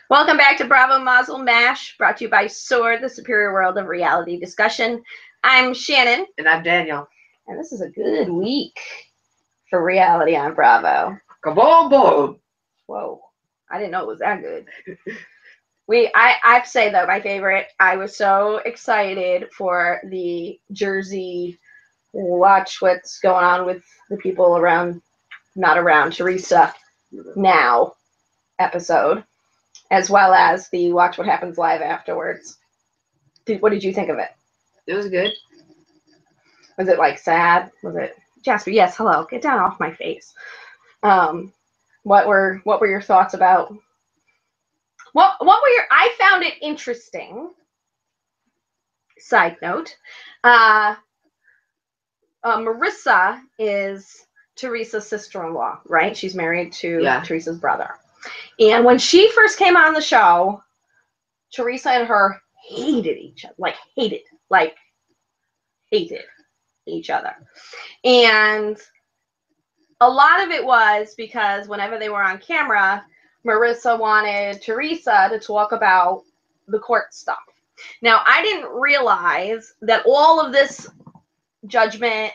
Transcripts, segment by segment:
Welcome back to Bravo Mazel Mash, brought to you by S.W.O.R.D, the superior world of reality discussion. I'm Shannon. And I'm Daniel. And this is a good week for reality on Bravo. Kaboom! Whoa, I didn't know it was that good. I have to say, though, my favorite, I was so excited for the Jersey watch what's going on with the people around, not around, Teresa now episode, as well as the Watch What Happens Live afterwards. What did you think of it? It was good. Was it like sad? Was it Jasper? Yes, hello. Get down off my face. What were your thoughts about what were your I found it interesting. Side note, Marissa is Teresa's sister-in-law, right? She's married to Teresa's brother. And when she first came on the show, Teresa and her hated each other. Hated each other. And a lot of it was because whenever they were on camera, Marissa wanted Teresa to talk about the court stuff. Now, I didn't realize that all of this judgment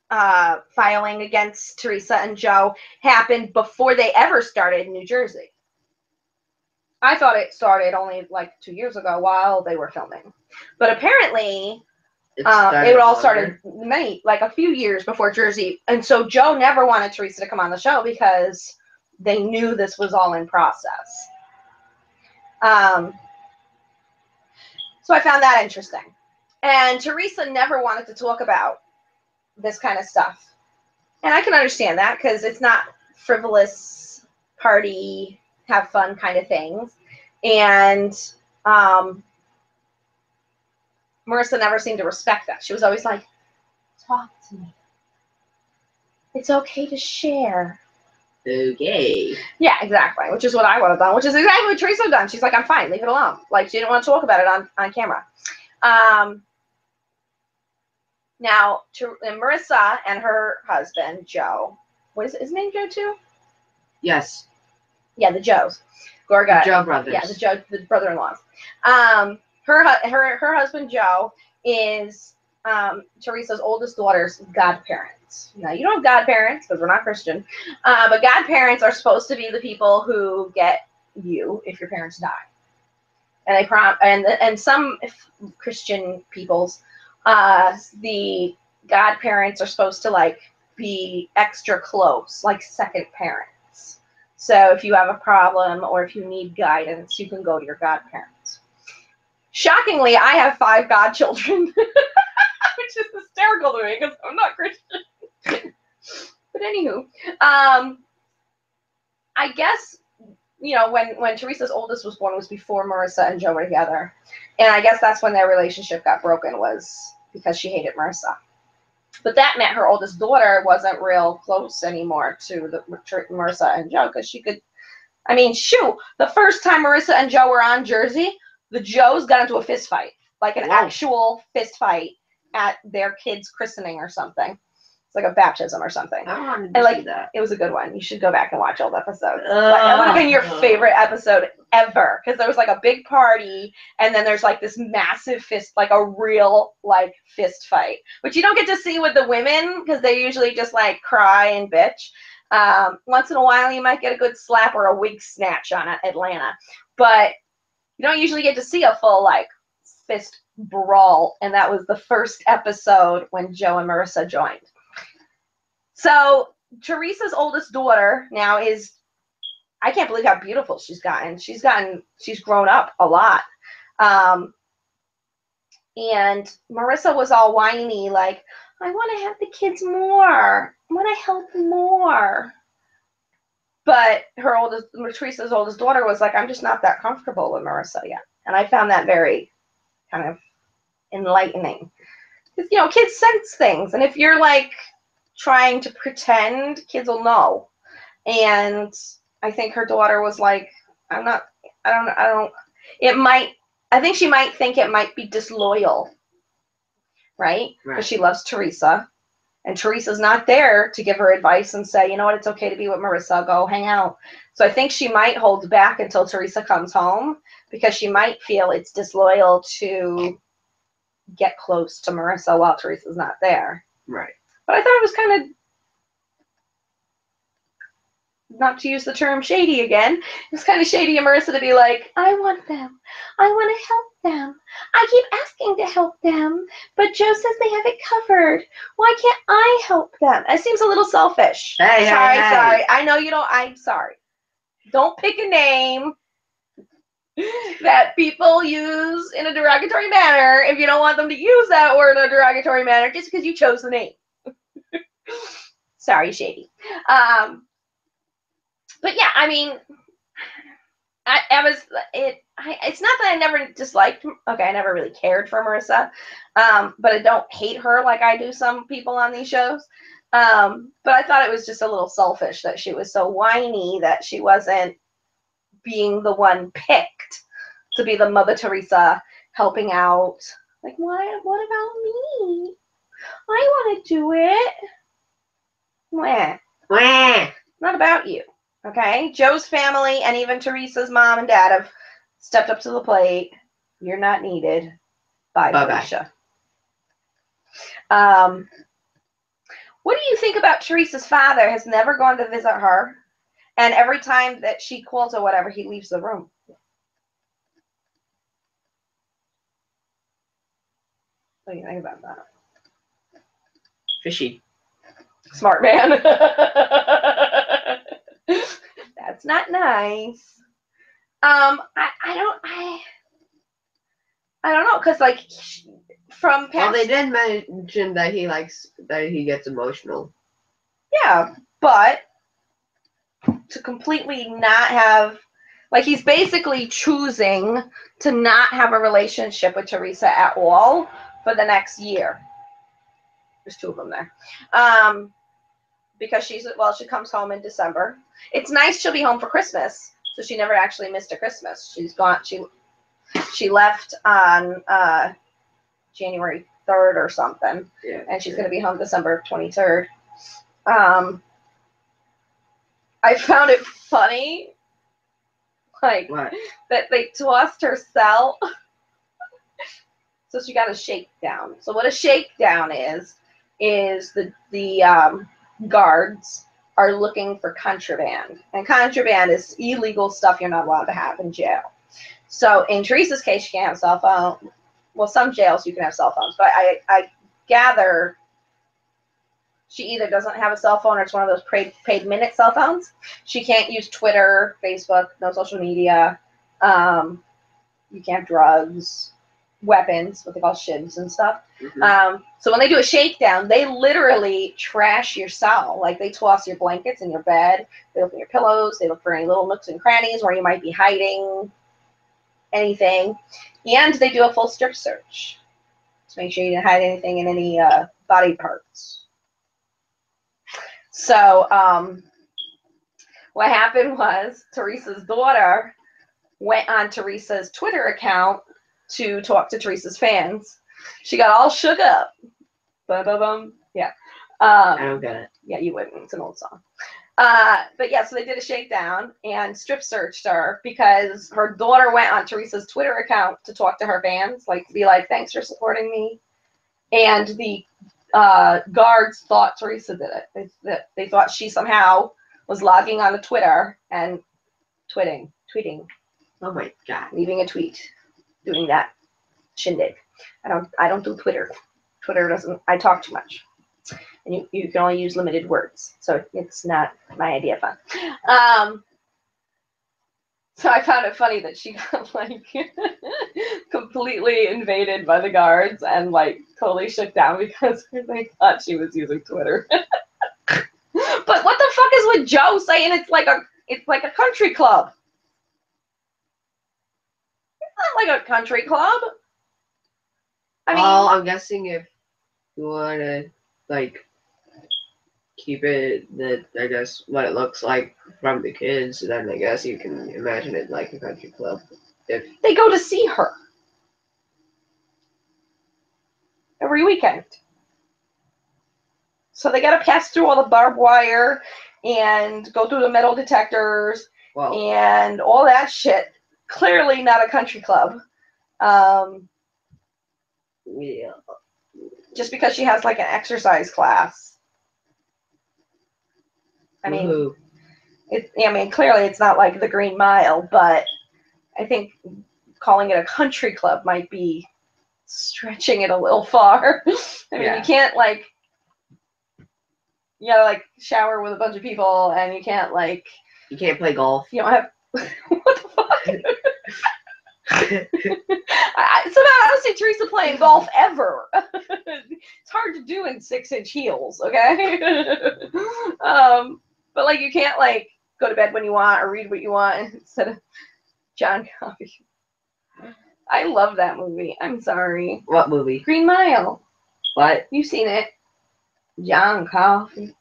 filing against Teresa and Joe happened before they ever started in New Jersey. I thought it started only like 2 years ago while they were filming. But apparently it all started a few years before Jersey. And so Joe never wanted Teresa to come on the show because they knew this was all in process. So I found that interesting. And Teresa never wanted to talk about this kind of stuff. And I can understand that because it's not frivolous, party, have fun kind of things. And Marissa never seemed to respect that. She was always like, talk to me. It's okay to share. Okay. Yeah, exactly. Which is what I would have done, which is exactly what Teresa done. She's like, I'm fine, leave it alone. Like, she didn't want to talk about it on camera. Now, Marissa and her husband, Joe, what is it? His name Joe too? Yes. Yeah, the Joes. Gorga. The Joe brothers. Yeah, the brother-in-laws. Her husband, Joe, is Teresa's oldest daughter's godparents. Now, you don't have godparents because we're not Christian, but godparents are supposed to be the people who get you if your parents die. And and some Christian peoples, the godparents are supposed to be extra close, like second parents. So if you have a problem or if you need guidance, you can go to your godparents. Shockingly, I have 5 godchildren, which is hysterical to me because I'm not Christian. But anywho, I guess, when Teresa's oldest was born, it was before Marissa and Joe were together. And I guess that's when their relationship got broken, was because she hated Marissa. But that meant her oldest daughter wasn't real close anymore to Marissa and Joe because she could, the first time Marissa and Joe were on Jersey, the Joes got into a fist fight, like an actual fist fight at their kid's christening or something. It's like a baptism or something. I wanted to see that. It was a good one. You should go back and watch old episodes. That would have been your favorite episode ever because there was like a big party and then there's like this massive fist, like a real fist fight, which you don't get to see with the women because they usually just cry and bitch. Once in a while you might get a good slap or a wig snatch on Atlanta, but you don't usually get to see a full fist brawl, and that was the first episode when Joe and Marissa joined. So Teresa's oldest daughter now is, I can't believe how beautiful she's gotten. She's grown up a lot. And Marissa was all whiny, like, I want to have the kids more. I want to help more. But Teresa's oldest daughter was like, I'm just not that comfortable with Marissa yet. And I found that very kind of enlightening. Because, kids sense things. And if you're trying to pretend, kids will know. And I think her daughter was like, I think she might think it might be disloyal, right? Because she loves Teresa And Teresa's not there to give her advice and say, you know what, it's okay to be with Marissa, go hang out. So I think she might hold back until Teresa comes home because she might feel it's disloyal to get close to Marissa while Teresa's not there. Right. But I thought it was kind of, not to use the term shady again, it's kind of shady of Marissa to be like, I want them. I want to help them. I keep asking to help them, but Joe says they have it covered. Why can't I help them? It seems a little selfish. Hey, Sorry. I know you don't. I'm sorry. Don't pick a name that people use in a derogatory manner if you don't want them to use that word in a derogatory manner just because you chose the name. Sorry, shady. But yeah, I mean, it's not that I never disliked, okay, I never really cared for Marissa, but I don't hate her like I do some people on these shows. But I thought it was just a little selfish that she was so whiny that she wasn't being the one picked to be the Mother Teresa helping out. Like, what about me? I want to do it. Wah. Not about you. Okay? Joe's family and even Teresa's mom and dad have stepped up to the plate. You're not needed. Bye, Felicia. What do you think about Teresa's father has never gone to visit her, and every time that she calls or whatever, he leaves the room? What do you think about that? Fishy. Smart man. That's not nice. I don't know, because like from past. Well, they did mention that he gets emotional. Yeah, but to completely not have, like, he's basically choosing to not have a relationship with Teresa at all for the next year. There's two of them there. Because she comes home in December. It's nice she'll be home for Christmas, so she never actually missed a Christmas. She's gone. She left on January 3rd or something, yeah, and she's going to be home December 23rd. I found it funny, like, what? that they tossed her cell. So she got a shakedown. So what a shakedown is the guards are looking for contraband. And contraband is illegal stuff you're not allowed to have in jail. So in Teresa's case, she can't have a cell phone. Well, some jails you can have cell phones, but I gather she either doesn't have a cell phone or it's one of those paid minute cell phones. She can't use Twitter, Facebook, no social media. You can't have drugs, weapons, what they call shibs and stuff. Mm-hmm. So when they do a shakedown, they literally trash your cell. Like, they toss your blankets in your bed. They look at your pillows. They look for any little nooks and crannies where you might be hiding anything. And they do a full strip search to make sure you didn't hide anything in any body parts. So what happened was Teresa's daughter went on Teresa's Twitter account to talk to Teresa's fans. She got all shook up. Bum. Yeah. I don't get it. Yeah, you wouldn't. It's an old song. But yeah, so they did a shakedown and strip searched her because her daughter went on Teresa's Twitter account to talk to her fans, like, to be like, thanks for supporting me. And the guards thought Teresa did it. They thought she somehow was logging on to Twitter and tweeting. Oh my God. Leaving a tweet. Doing that shindig. I don't do Twitter. Twitter doesn't, I talk too much. And you can only use limited words. So it's not my idea of fun. So I found it funny that she got, like, completely invaded by the guards and, like, totally shook down because they thought she was using Twitter. But what the fuck is with Joe saying it's like a country club? It's not like a country club. I mean, well, I'm guessing if you want to, like, keep it that, I guess, what it looks like from the kids, then I guess you can imagine it like a country club. If they go to see her every weekend. So they got to pass through all the barbed wire and go through the metal detectors and all that shit. Clearly not a country club. Yeah. Just because she has like an exercise class. I mean, clearly it's not like the Green Mile, but I think calling it a country club might be stretching it a little far. I mean, you can't like, you gotta like shower with a bunch of people, and you can't play golf. You don't have what the fuck? Somehow I don't see Teresa playing golf ever. It's hard to do in 6-inch heels, okay? But like you can't like go to bed when you want or read what you want instead of John Coffey. I love that movie. I'm sorry. What movie? Green Mile. What? You've seen it. John Coffey.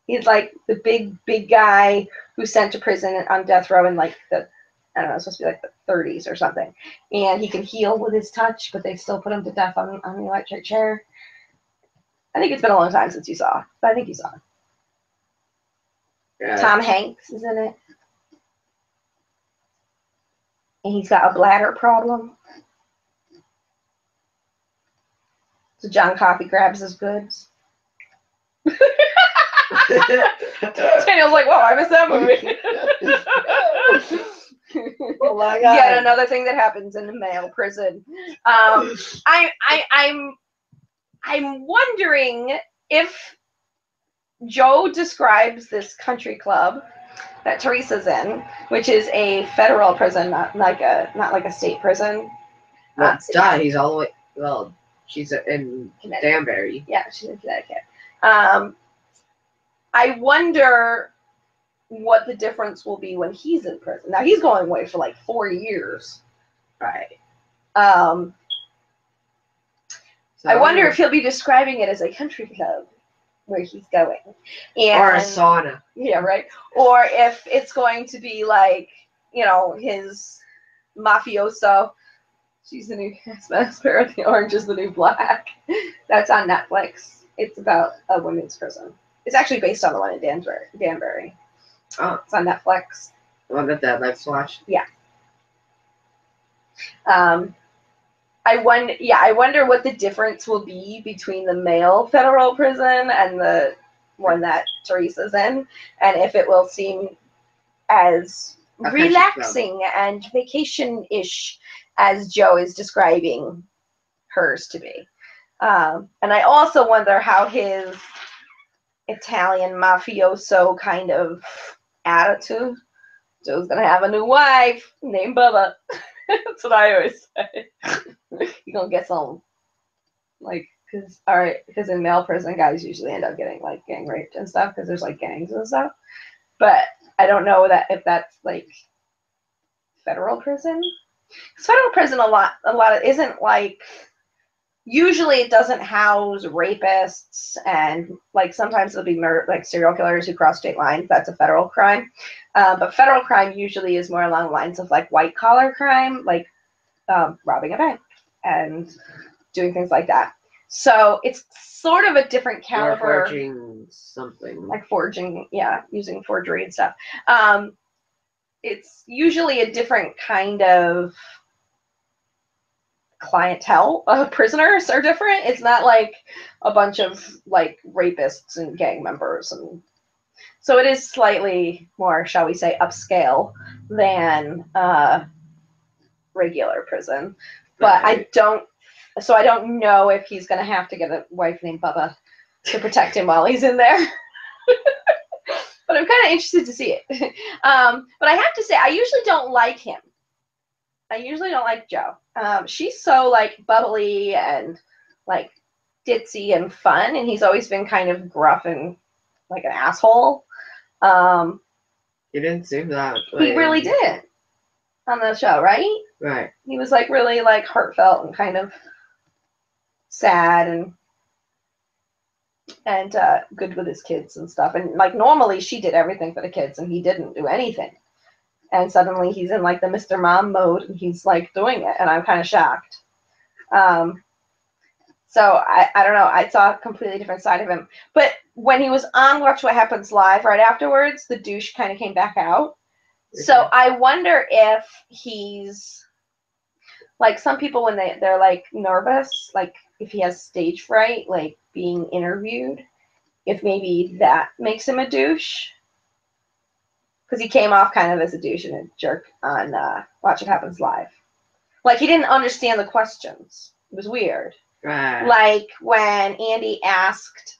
He's like the big guy who's sent to prison on death row in like the, I don't know, it's supposed to be like the 30s or something. And he can heal with his touch, but they still put him to death on the electric chair. I think it's been a long time since you saw it, but I think you saw it. Yeah. Tom Hanks is in it. And he's got a bladder problem. So John Coffey grabs his goods. Daniel's like, whoa, I missed that movie. Oh my God. Yet another thing that happens in the male prison. I'm wondering if Joe describes this country club that Teresa's in, which is a federal prison, not like a state prison. Well, he's all the way. Well, she's in Danbury. Yeah, she's in Connecticut. I wonder what the difference will be when he's in prison. Now he's going away for like 4 years, right? I wonder if he'll be describing it as a country club where he's going, or a sauna. Yeah, right. Or if it's going to be like, you know, his mafioso. She's the new Asparagus. The Orange is the New Black. That's on Netflix. It's about a women's prison. It's actually based on the one in Danbury. Oh, it's on Netflix. The one that Netflix watched. Yeah. I wonder what the difference will be between the male federal prison and the one that Teresa's in, and if it will seem as relaxing and vacation-ish as Joe is describing hers to be. And I also wonder how his Italian mafioso kind of attitude. Joe's gonna have a new wife named Bubba. That's what I always say. You're gonna get some, like, because in male prison, guys usually end up getting like gang raped and stuff because there's like gangs and stuff. But I don't know if that's like federal prison. Because federal prison a lot of isn't like. Usually it doesn't house rapists and like sometimes it'll be like serial killers who cross state lines. That's a federal crime. But federal crime usually is more along the lines of like white collar crime, like robbing a bank and doing things like that. So it's sort of a different caliber. Or forging something. Like forging, yeah, using forgery and stuff. It's usually a different kind of clientele. Prisoners are different. It's not like a bunch of like rapists and gang members, and so it is slightly more, shall we say, upscale than regular prison. But I don't know if he's gonna have to get a wife named Bubba to protect him while he's in there. But I'm kind of interested to see it. But I have to say, I usually don't like him. I usually don't like Joe. She's so like bubbly and like ditzy and fun, and he's always been kind of gruff and like an asshole. He didn't seem that way. He really didn't on the show, right? Right. He was like really like heartfelt and kind of sad and good with his kids and stuff. And like normally she did everything for the kids and he didn't do anything. And suddenly he's in like the Mr. Mom mode and he's like doing it, and I'm kind of shocked. So I don't know. I saw a completely different side of him. But when he was on Watch What Happens Live right afterwards, the douche kind of came back out. Okay. So I wonder if he's like some people when they're like nervous, like if he has stage fright, like being interviewed, if maybe that makes him a douche. Because he came off kind of as a douche and a jerk on Watch What Happens Live. Like he didn't understand the questions. It was weird. Right. Like when Andy asked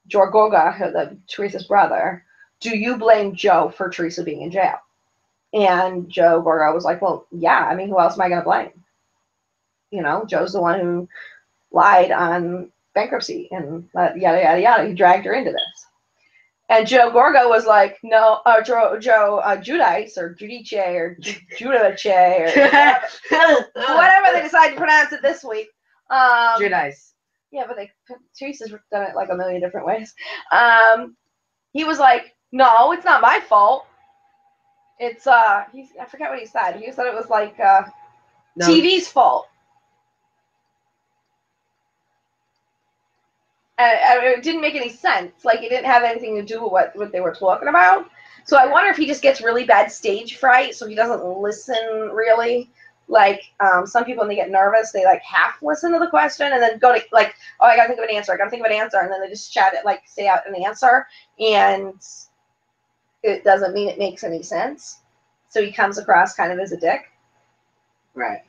Jorgoga, Teresa's brother, do you blame Joe for Teresa being in jail? And Joe Gorga was like, well, yeah. I mean, who else am I going to blame? You know, Joe's the one who lied on bankruptcy and yada, yada, yada. He dragged her into this. And Joe Gorga was like, no, Joe Judice or Judice or Judice or whatever they decide to pronounce it this week. Judice. Yeah, but Teresa's done it like a million different ways. He was like, no, it's not my fault. It's I forget what he said. He said it was like no. TV's fault. And it didn't make any sense. Like it didn't have anything to do with what they were talking about. So I wonder if he just gets really bad stage fright, so he doesn't listen really. Like some people, when they get nervous, they like half listen to the question and then go to like, oh, I gotta think of an answer. And then they just chat it, like say out an answer, and it doesn't mean it makes any sense. So he comes across kind of as a dick. Right.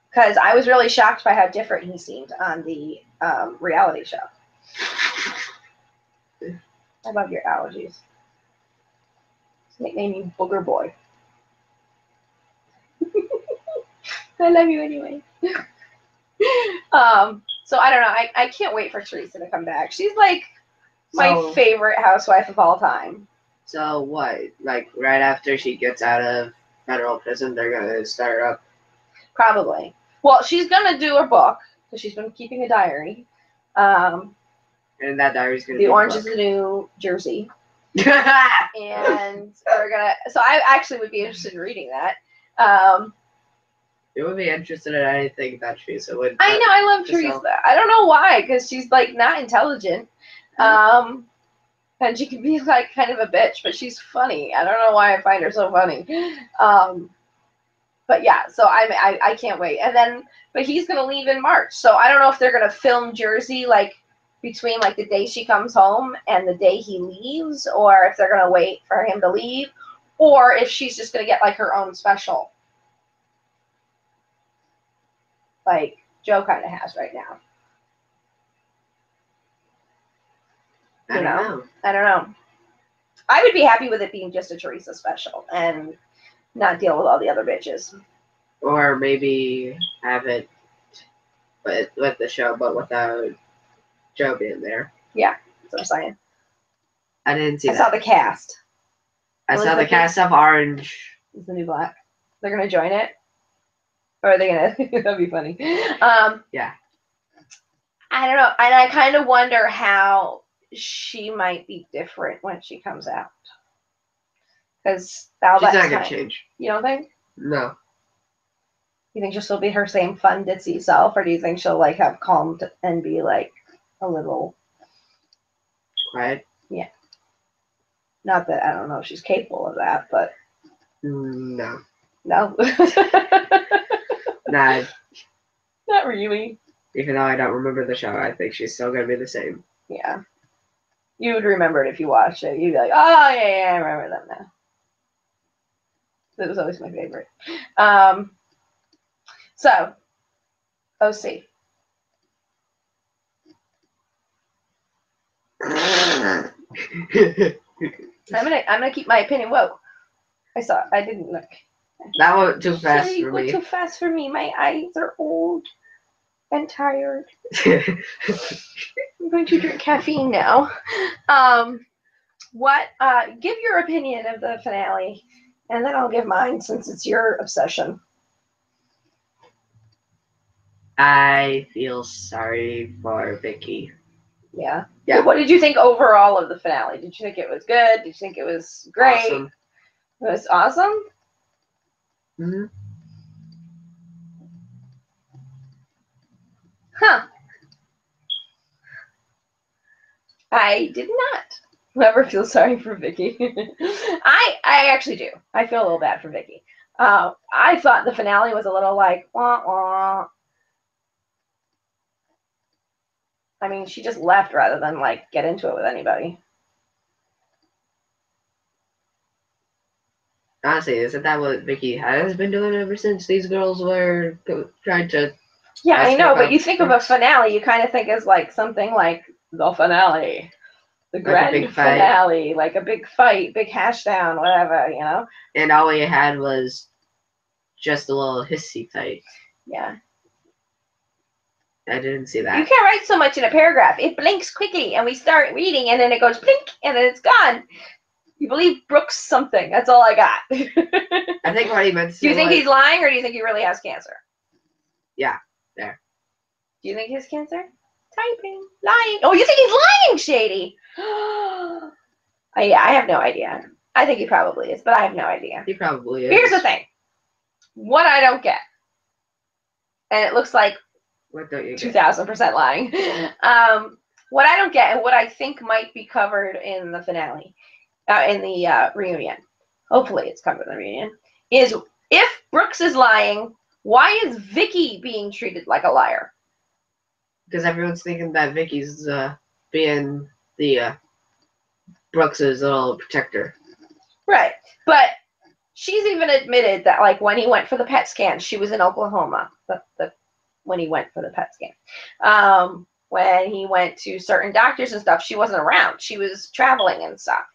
Because I was really shocked by how different he seemed on the reality show. I love your allergies. Nickname you Booger Boy. I love you anyway. So I don't know. I can't wait for Teresa to come back. She's like my favorite housewife of all time. So what? Like right after she gets out of federal prison, they're gonna start her up? Probably. Well, she's gonna do her book because she's been keeping a diary. And that diary's gonna be The Orange is the New Jersey. And we're gonna. So I actually would be interested in reading that. You would be interested in anything that Teresa would. I know. I love Teresa. I don't know why, because she's like not intelligent. And she can be like kind of a bitch, but she's funny. I don't know why I find her so funny. But yeah, so I can't wait. And then, but he's gonna leave in March, so I don't know if they're gonna film Jersey like between like the day she comes home and the day he leaves, or if they're gonna wait for him to leave, or if she's just gonna get like her own special, like Joe kind of has right now. I don't know. I don't know. I would be happy with it being just a Teresa special and not deal with all the other bitches. Or maybe have it with the show, but without Joe being there. Yeah, that's what I'm saying. I didn't see that. I saw the cast. I saw the cast of Orange. Is the New Black. They're going to join it? Or are they going to? That'd be funny. Yeah. I don't know. And I kind of wonder how she might be different when she comes out. Because now she's that's not going to change. You don't think? No. You think she'll still be her same fun, ditzy self? Or do you think she'll like have calmed and be like a little quiet? Yeah. Not that I don't know if she's capable of that, but no. No. Nah. Not really. Even though I don't remember the show, I think she's still gonna be the same. Yeah. You would remember it if you watched it. You'd be like, oh yeah, I remember them now. It was always my favorite. So OC. I'm gonna keep my opinion woke. I didn't look. That went too fast for me. Went too fast for me. My eyes are old and tired. I'm going to drink caffeine now. Give your opinion of the finale, and then I'll give mine since it's your obsession. I feel sorry for Vicky. Yeah. What did you think overall of the finale? Did you think it was good? Did you think it was great? Awesome. It was awesome? Mm-hmm. Huh. I did not. Whoever feels sorry for Vicky. I actually do. I feel a little bad for Vicky. I thought the finale was a little like, wah, wah. I mean, she just left rather than like get into it with anybody. Honestly, isn't that what Vicky has been doing ever since these girls were trying to? Yeah, I know, but you think of a finale, you kind of think as like something like the finale, the grand finale, like a big fight, big hash down, whatever, you know? And all we had was just a little hissy fight. Yeah. I didn't see that. You can't write so much in a paragraph. It blinks quickly, and we start reading, and then it goes blink, and then it's gone. You believe Brooks something. That's all I got. I think what he meant to do you think he's lying, or do you think he really has cancer? Yeah, there. Do you think he has cancer? Typing. Lying. Oh, you think he's lying, Shady? Yeah, I have no idea. I think he probably is, but I have no idea. He probably is. Here's the thing. What I don't get, and it looks like what don't you 2,000% lying. What I don't get, and what I think might be covered in the finale, in the reunion, hopefully it's covered in the reunion, is if Brooks is lying, why is Vicky being treated like a liar? Because everyone's thinking that Vicky's being the Brooks's little protector. Right, but she's even admitted that, like, when he went for the PET scan, she was in Oklahoma. When he went for the PET scan, when he went to certain doctors and stuff, she wasn't around. She was traveling and stuff.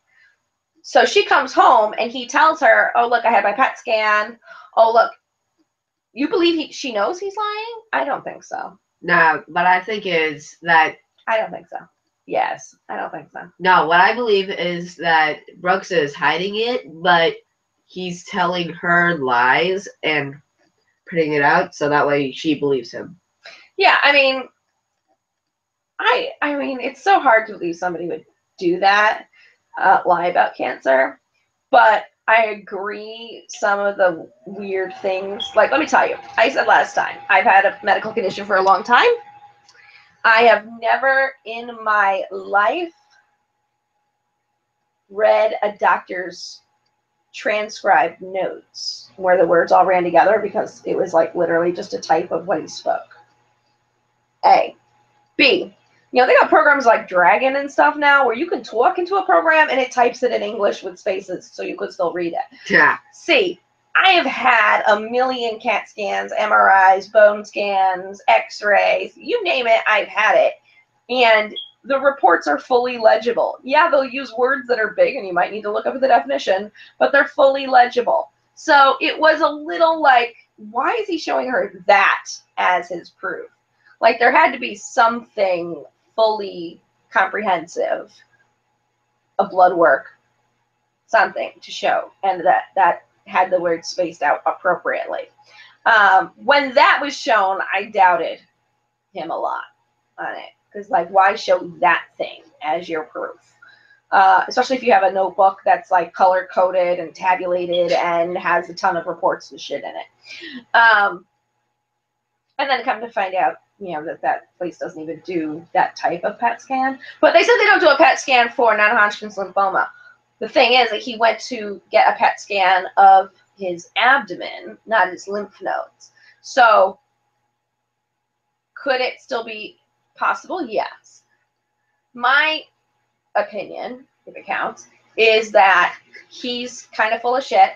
So she comes home and he tells her, "Oh, look, I had my PET scan. Oh, look." You believe she knows he's lying? I don't think so. No, but I think is that... I don't think so. Yes, I don't think so. No, what I believe is that Brooks is hiding it, but he's telling her lies and putting it out so that way she believes him. Yeah, I mean, I mean, it's so hard to believe somebody would do that, lie about cancer, but I agree some of the weird things. Like, let me tell you, I said last time, I've had a medical condition for a long time. I have never in my life read a doctor's transcribed notes where the words all ran together because it was like literally just a type of what he spoke. A. B. You know, they got programs like Dragon and stuff now where you can talk into a program and it types it in English with spaces so you could still read it. Yeah. C. I have had a million CAT scans, MRIs, bone scans, x-rays, you name it, I've had it. And the reports are fully legible. Yeah, they'll use words that are big and you might need to look up the definition, but they're fully legible. So it was a little like, why is he showing her that as his proof? Like, there had to be something fully comprehensive, a blood work, something to show, and that had the words spaced out appropriately. When that was shown, I doubted him a lot on it. Because, like, why show that thing as your proof? Especially if you have a notebook that's, like, color-coded and tabulated and has a ton of reports and shit in it. And then come to find out, you know, that place doesn't even do that type of PET scan. But they said they don't do a PET scan for non-Hodgkin's lymphoma. The thing is that he went to get a PET scan of his abdomen, not his lymph nodes. So could it still be possible? Yes. My opinion, if it counts, is that he's kind of full of shit,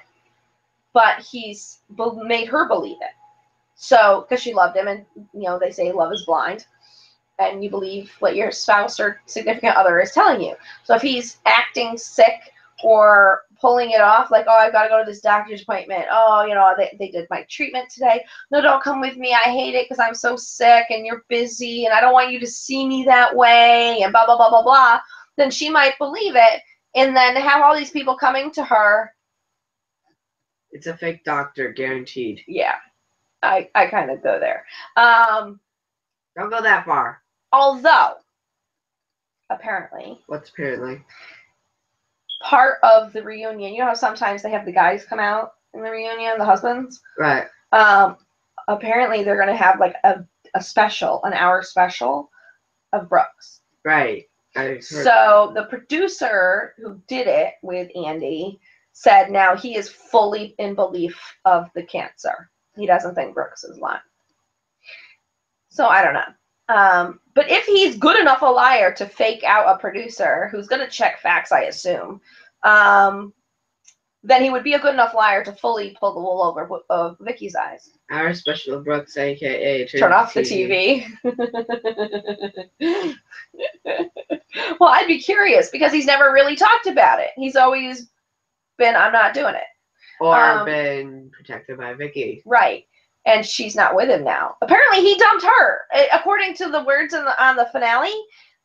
but he's made her believe it. So, because she loved him, and, you know, they say love is blind, and you believe what your spouse or significant other is telling you. So if he's acting sick or pulling it off, like, oh, I've got to go to this doctor's appointment. Oh, you know, they did my treatment today. No, don't come with me. I hate it because I'm so sick and you're busy and I don't want you to see me that way and blah, blah, blah, blah, blah. Then she might believe it and then have all these people coming to her. It's a fake doctor, guaranteed. Yeah. I kind of go there. Don't go that far. Although, apparently. What's apparently? Part of the reunion, you know how sometimes they have the guys come out in the reunion, the husbands? Right. Apparently they're going to have like a an hour special of Brooks. Right. So the producer who did it with Andy said now he is fully in belief of the cancer. He doesn't think Brooks is lying. So I don't know. But if he's good enough a liar to fake out a producer who's going to check facts, I assume, then he would be a good enough liar to fully pull the wool over of Vicky's eyes. Our special Brooks, a.k.a. Turn off the TV. Well, I'd be curious because he's never really talked about it. He's always been, I'm not doing it. Or been protected by Vicky. Right. And she's not with him now. Apparently he dumped her. According to the words on the finale,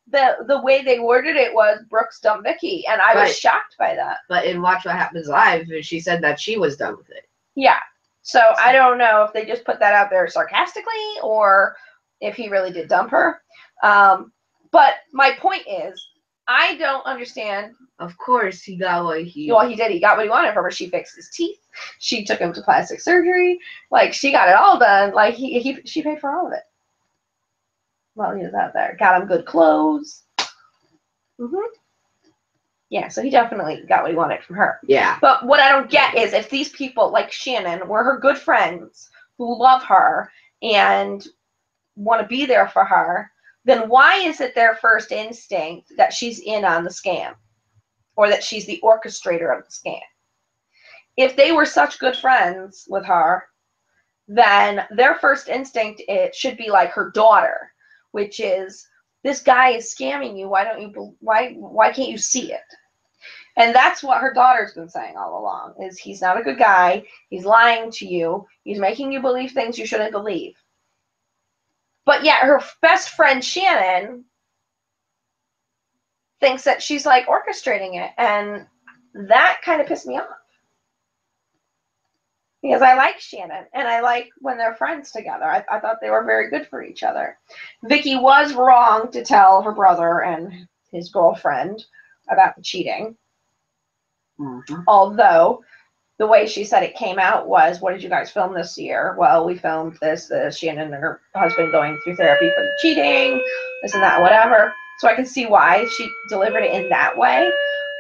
the way they worded it was Brooks dumped Vicky. And I was shocked by that. But in Watch What Happens Live, she said that she was done with it. Yeah. So I don't know if they just put that out there sarcastically or if he really did dump her. But my point is, I don't understand. Of course, he got what he... Well, he did. He got what he wanted from her. She fixed his teeth. She took him to plastic surgery. Like, she got it all done. Like, she paid for all of it. Well, he was out there. Got him good clothes. Yeah, so he definitely got what he wanted from her. Yeah. But what I don't get is if these people, like Shannon, were her good friends who love her and want to be there for her, then why is it their first instinct that she's in on the scam or that she's the orchestrator of the scam? If they were such good friends with her, then their first instinct, it should be like her daughter, which is, this guy is scamming you. Why can't you see it? And that's what her daughter's been saying all along, is he's not a good guy. He's lying to you. He's making you believe things you shouldn't believe. But yet her best friend, Shannon, thinks that she's like orchestrating it. And that kind of pissed me off. Because I like Shannon and I like when they're friends together. I thought they were very good for each other. Vicky was wrong to tell her brother and his girlfriend about the cheating. Although the way she said it came out was, what did you guys film this year? Well, we filmed this Shannon and her husband going through therapy for the cheating, this and that, whatever. So I can see why she delivered it in that way.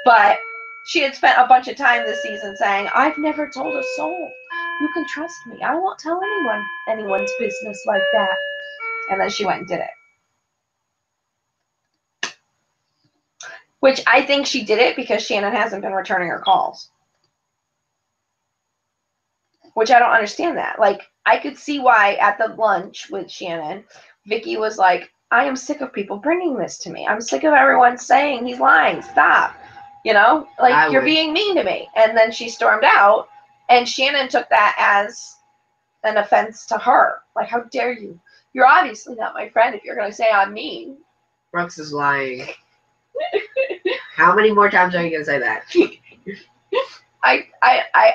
But she had spent a bunch of time this season saying, I've never told a soul. You can trust me. I won't tell anyone's business like that. And then she went and did it. Which I think she did it because Shannon hasn't been returning her calls. Which I don't understand that. Like, I could see why at the lunch with Shannon, Vicky was like, I am sick of people bringing this to me. I'm sick of everyone saying he's lying. Stop. You know? Like, you're being mean to me. And then she stormed out, and Shannon took that as an offense to her. Like, how dare you? You're obviously not my friend if you're going to say I'm mean. Brooks is lying. How many more times are you going to say that? I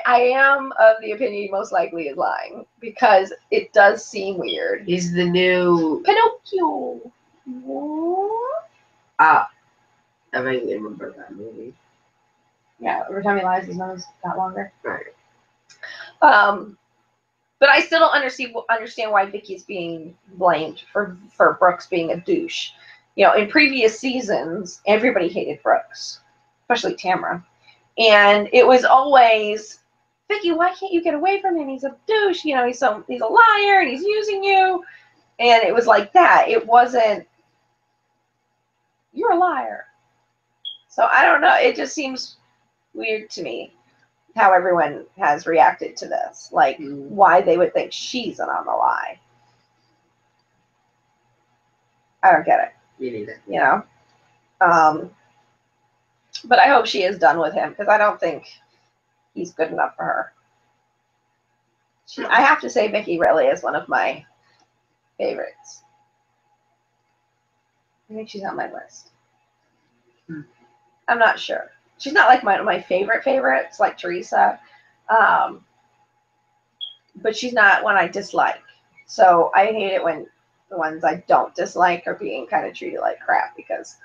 am of the opinion he most likely is lying because it does seem weird. He's the new Pinocchio. I vaguely remember that movie. Yeah, every time he lies, his nose got longer. Right. But I still don't understand why Vicky's being blamed for Brooks being a douche. You know, in previous seasons, everybody hated Brooks, especially Tamara. And it was always, Vicky, why can't you get away from him? He's a douche. You know, he's a liar and he's using you. And it was like that. It wasn't, you're a liar. So I don't know. It just seems weird to me how everyone has reacted to this. Like, why they would think she's in on the lie. I don't get it. Me neither. You know? But I hope she is done with him because I don't think he's good enough for her. I have to say Vicky really is one of my favorites. I think she's on my list. I'm not sure. She's not like my favorites like Teresa. But she's not one I dislike. So I hate it when the ones I don't dislike are being kind of treated like crap because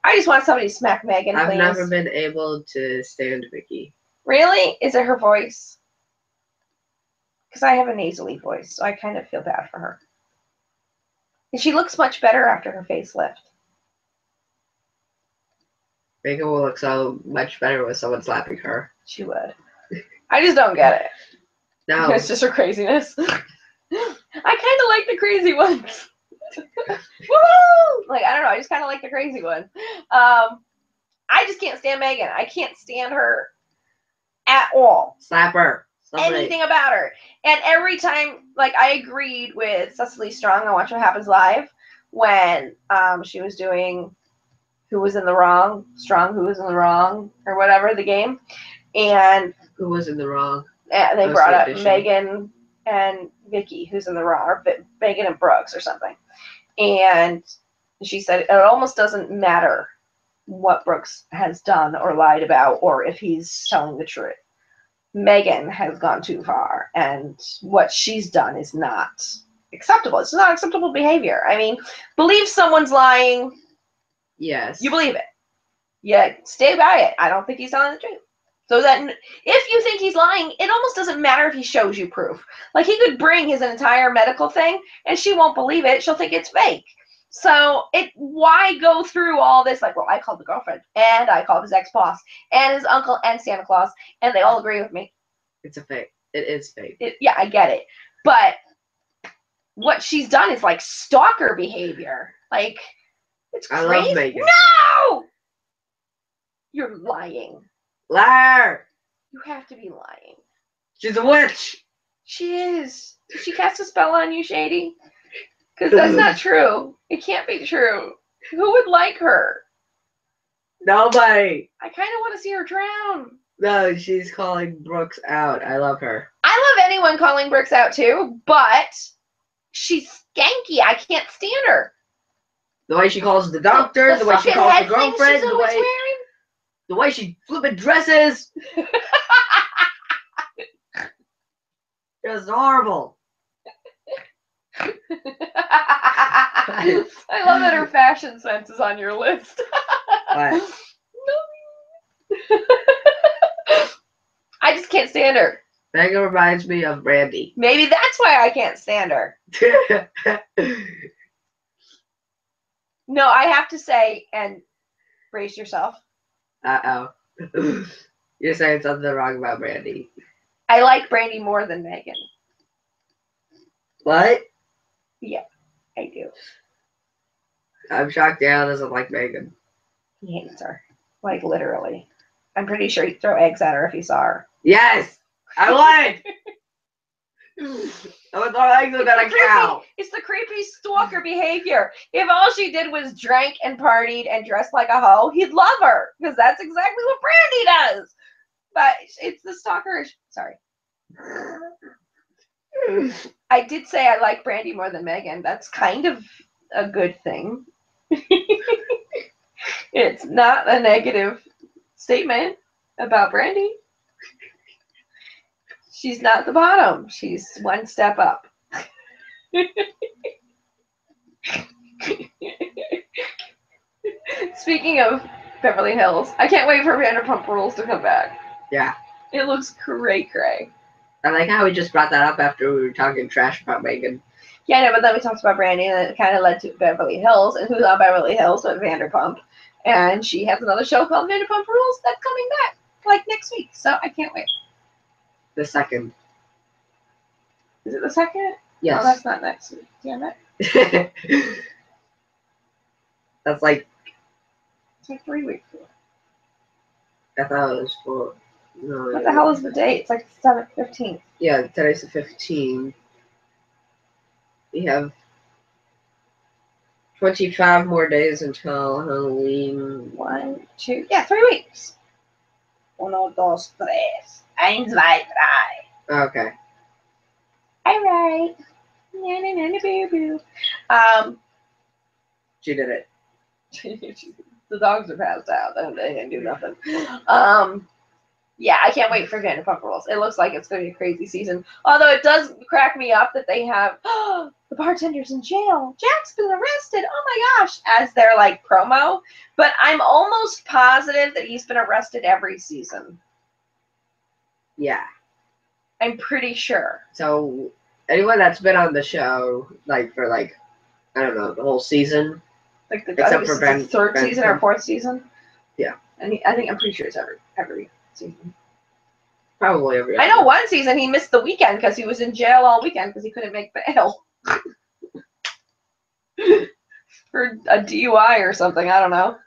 I just want somebody to smack Megan, please. I've never been able to stand Vicky. Really? Is it her voice? Because I have a nasally voice, so I kind of feel bad for her. And she looks much better after her facelift. Megan will look so much better with someone slapping her. She would. I just don't get it. No. It's just her craziness. I kind of like the crazy ones. Woo! Like, I don't know. I just kind of like the crazy one. I just can't stand Megan. I can't stand her at all. Slap her. Somebody. Anything about her. And every time, like, I agreed with Cecily Strong on Watch What Happens Live when she was doing Who Was in the Wrong, Strong, Who Was in the Wrong, or whatever, the game. And Who was in the wrong? they brought up Megan and Vicky, who's in the wrong, or Megan and Brooks or something. And she said it almost doesn't matter what Brooks has done or lied about or if he's telling the truth. Megan has gone too far, and what she's done is not acceptable. It's not acceptable behavior. I mean, believe someone's lying. Yes. You believe it. Yeah, stay by it. I don't think he's telling the truth. So that if you think he's lying, it almost doesn't matter if he shows you proof. Like, he could bring his entire medical thing, and she won't believe it. She'll think it's fake. So why go through all this? Like, well, I called the girlfriend, and I called his ex-boss, and his uncle, and Santa Claus, and they all agree with me. It's a fake. It is fake. Yeah, I get it. But what she's done is, like, stalker behavior. Like, it's crazy. I love Megan. No! You're lying. Liar! You have to be lying. She's a witch! She is. Did she cast a spell on you, Shady? Because that's not true. It can't be true. Who would like her? Nobody! I kind of want to see her drown. No, she's calling Brooks out. I love her. I love anyone calling Brooks out too, but she's skanky. I can't stand her. The way she calls the doctor, the way she calls the girlfriend, the way she flipping dresses. Just horrible. I love that her fashion sense is on your list. What? I just can't stand her. Megan reminds me of Brandy. Maybe that's why I can't stand her. No, I have to say, and brace yourself. Uh-oh. You're saying something wrong about Brandy. I like Brandy more than Megan. What? Yeah, I do. I'm shocked Dan doesn't like Megan. He hates her. Like, literally. I'm pretty sure he'd throw eggs at her if he saw her. Yes! I would! I would throw eggs at a cow. It's the creepy stalker behavior. If all she did was drank and partied and dressed like a hoe, he'd love her. Because that's exactly what Brandy does. But it's the stalker. Sorry. I did say I like Brandy more than Megan. That's kind of a good thing. It's not a negative statement about Brandy. She's not the bottom. She's one step up. Speaking of Beverly Hills, I can't wait for Vanderpump Rules to come back. Yeah. It looks cray-cray. I like how we just brought that up after we were talking trash about Megan. Yeah, no, but then we talked about Brandy, and it kind of led to Beverly Hills, and who's on Beverly Hills but Vanderpump. And she has another show called Vanderpump Rules that's coming back, like, next week. So I can't wait. The second. Is it the second? Yes. Oh, that's not next week. Damn it. That's like... It's like 3 weeks ago. I thought it was 4. No, What the hell is the date? It's like the 7th, 15th. Yeah, today's the 15th. We have 25 more days until Halloween. 1, 2, yeah, 3 weeks. 1, 2, 3. 1, 2, 3. Okay. All right. Boo. She did it. The dogs are passed out. They didn't do nothing. Yeah, I can't wait for Vanderpump Rules. It looks like it's going to be a crazy season. Although it does crack me up that they have the bartender's in jail. Jack's been arrested. Oh my gosh, as their like promo. But I'm almost positive that he's been arrested every season. Yeah. I'm pretty sure. So anyone that's been on the show, like for like I don't know, the whole season. Like I Except think for it's Ben. the third Ben season or fourth season. Yeah. And I'm pretty sure it's every season. Probably every I know episode. one season he missed the weekend because he was in jail all weekend because he couldn't make bail. For a DUI or something, I don't know.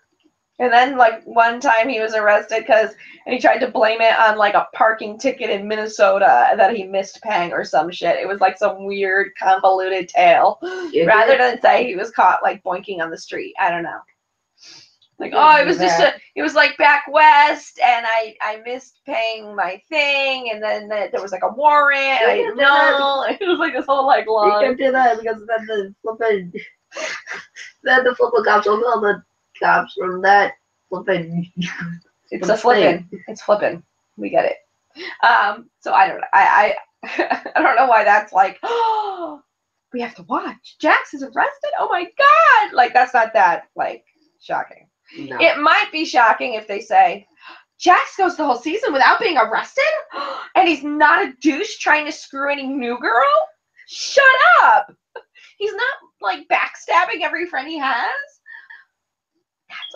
And then, like, one time he was arrested and he tried to blame it on, like, a parking ticket in Minnesota that he missed paying or some shit. It was, like, some weird, convoluted tale. Rather than say he was caught, like, boinking on the street. I don't know. Like, oh, it was it was, like, back west, and I missed paying my thing, and then there was, like, a warrant, and I didn't know. It was, like, this whole, like, long... You can't do that because then the flipping cops will know the cops from that flipping. It's a flipping. It's flipping. We get it. So I don't know. I I don't know why that's like, oh, we have to watch. Jax is arrested. Oh my god! Like that's not that like shocking. No. It might be shocking if they say Jax goes the whole season without being arrested, and he's not a douche trying to screw any new girl. Shut up! He's not like backstabbing every friend he has. That's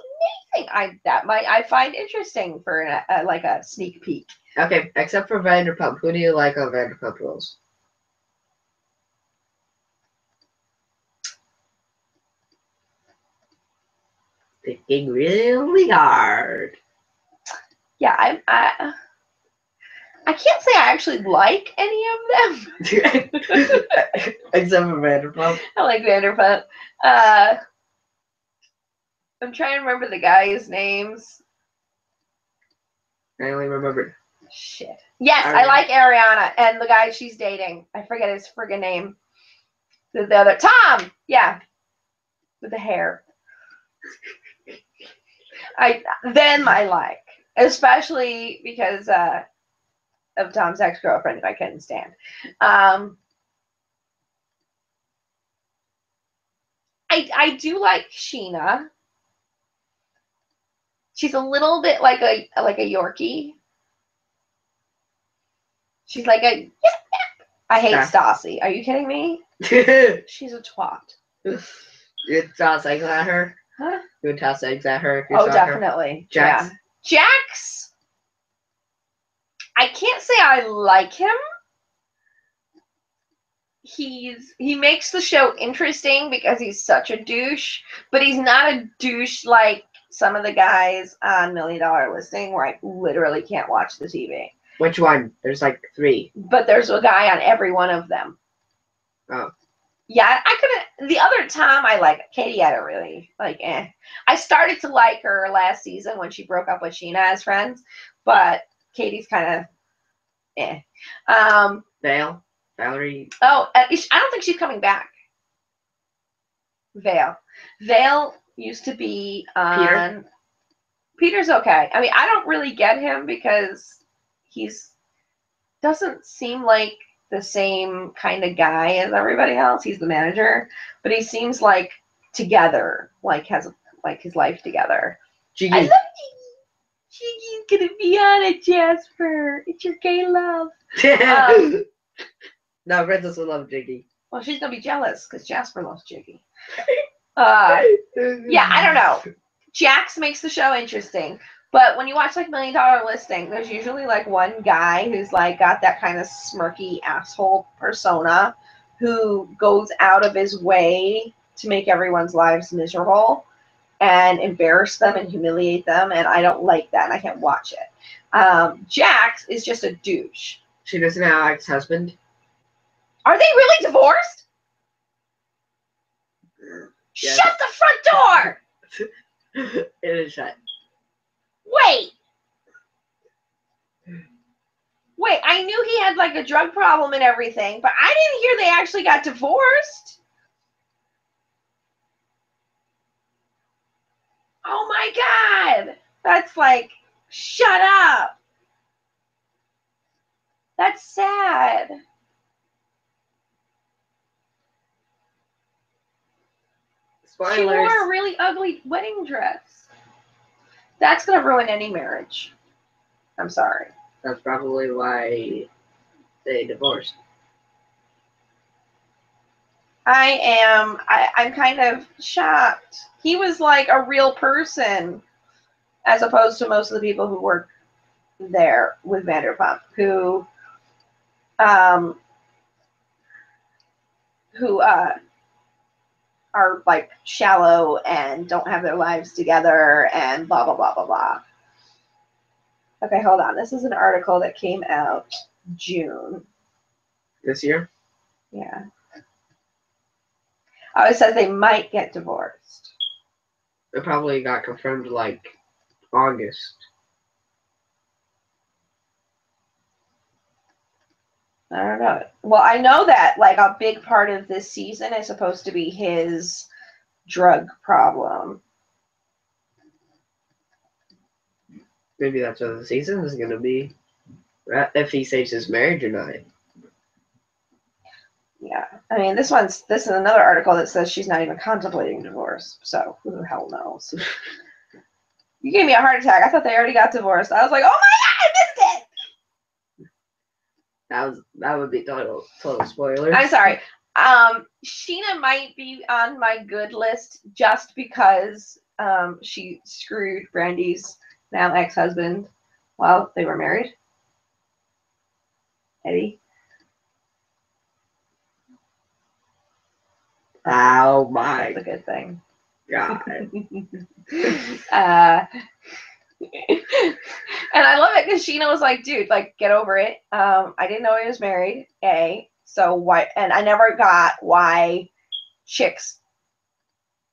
amazing. I find interesting for like a sneak peek. Okay, except for Vanderpump, who do you like on Vanderpump Rules? Thinking really hard. Yeah, I can't say I actually like any of them. Except for Vanderpump. I like Vanderpump. I'm trying to remember the guys' names. I only remember. Shit. Yes, I like Ariana and the guy she's dating. I forget his friggin' name. The other Tom. Yeah, with the hair. I like, especially because of Tom's ex-girlfriend, who I couldn't stand. I do like Sheena. She's a little bit like a Yorkie. She's like a. I hate Stassi. Are you kidding me? She's a twat. You'd toss eggs at her? Huh? You would toss eggs at her if you saw definitely. Her? Jax? Yeah. Jax. I can't say I like him. He makes the show interesting because he's such a douche, but he's not a douche like some of the guys on $1 Million Listing where I literally can't watch the TV. Which one? There's like 3. But there's a guy on every one of them. Oh. Yeah, I couldn't. The other Tom I like. Katie, I don't really like. I started to like her last season when she broke up with Sheena as friends, but Katie's kind of Valerie. Oh, I don't think she's coming back. Vale used to be on. Peter's okay. I mean, I don't really get him because he's doesn't seem like the same kind of guy as everybody else. He's the manager, but he seems like together, like has like his life together. Jiggy. I love Jiggy. Jiggy's gonna be on it, Jasper. It's your gay love. No, Princess will love Jiggy. Well, she's gonna be jealous because Jasper loves Jiggy. Yeah, I don't know. Jax makes the show interesting. But when you watch like $1 Million Listing, there's usually like one guy who's like got that kind of smirky asshole persona who goes out of his way to make everyone's lives miserable and embarrass them and humiliate them. And I don't like that and I can't watch it. Jax is just a douche. She doesn't have an ex-husband. Are they really divorced? Yes. Shut the front door! It is shut. Wait, I knew he had like a drug problem and everything, but I didn't hear they actually got divorced. Oh my God. That's like, shut up. That's sad. Spoilers. She wore a really ugly wedding dress. That's going to ruin any marriage. I'm sorry. That's probably why they divorced. I'm kind of shocked. He was like a real person, as opposed to most of the people who work there with Vanderpump, who are like shallow and don't have their lives together and blah blah blah blah blah. Okay, hold on. This is an article that came out June this year. Yeah. Oh, it says they might get divorced. It probably got confirmed like August. I don't know. Well, I know that like a big part of this season is supposed to be his drug problem. Maybe that's what the season is going to be. If he saves his marriage or not. Yeah. I mean, this is another article that says she's not even contemplating divorce. So who the hell knows? You gave me a heart attack. I thought they already got divorced. I was like, oh my God, I missed it. That would be total spoilers. I'm sorry. Sheena might be on my good list just because she screwed Brandy's now ex-husband while they were married. Eddie. Oh my. That's a good thing. God. And I love it because Sheena was like, dude, like, get over it. I didn't know he was married, A. So why, and I never got why chicks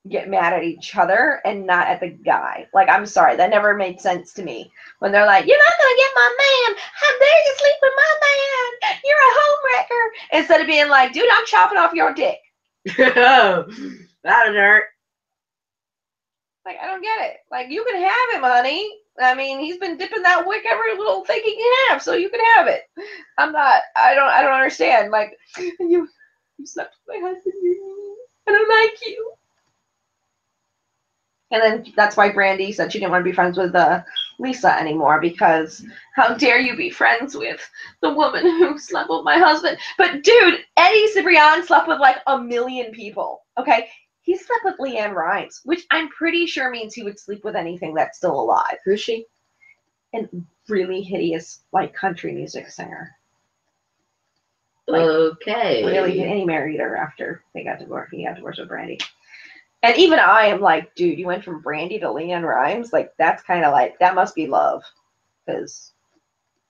get mad at each other and not at the guy. Like, I'm sorry, that never made sense to me. When they're like, you're not gonna get my man. How dare you sleep with my man? You're a homewrecker. Instead of being like, dude, I'm chopping off your dick. That'd hurt. Like, I don't get it. Like, you can have him, honey. I mean, he's been dipping that wick every little thing he can have, so you can have it. I don't understand. Like, you slept with my husband. I don't like you. And then that's why Brandy said she didn't want to be friends with Lisa anymore, because how dare you be friends with the woman who slept with my husband? But dude, Eddie Cibrian slept with like 1 million people. Okay. He slept with Leanne Rimes, which I'm pretty sure means he would sleep with anything that's still alive. Who's she? A really hideous, like, country music singer. Like, okay. Really, and he married her after they got divorced. He got divorced with Brandy. And even I am like, dude, you went from Brandy to Leanne Rimes? Like, that's kind of like, that must be love. Because,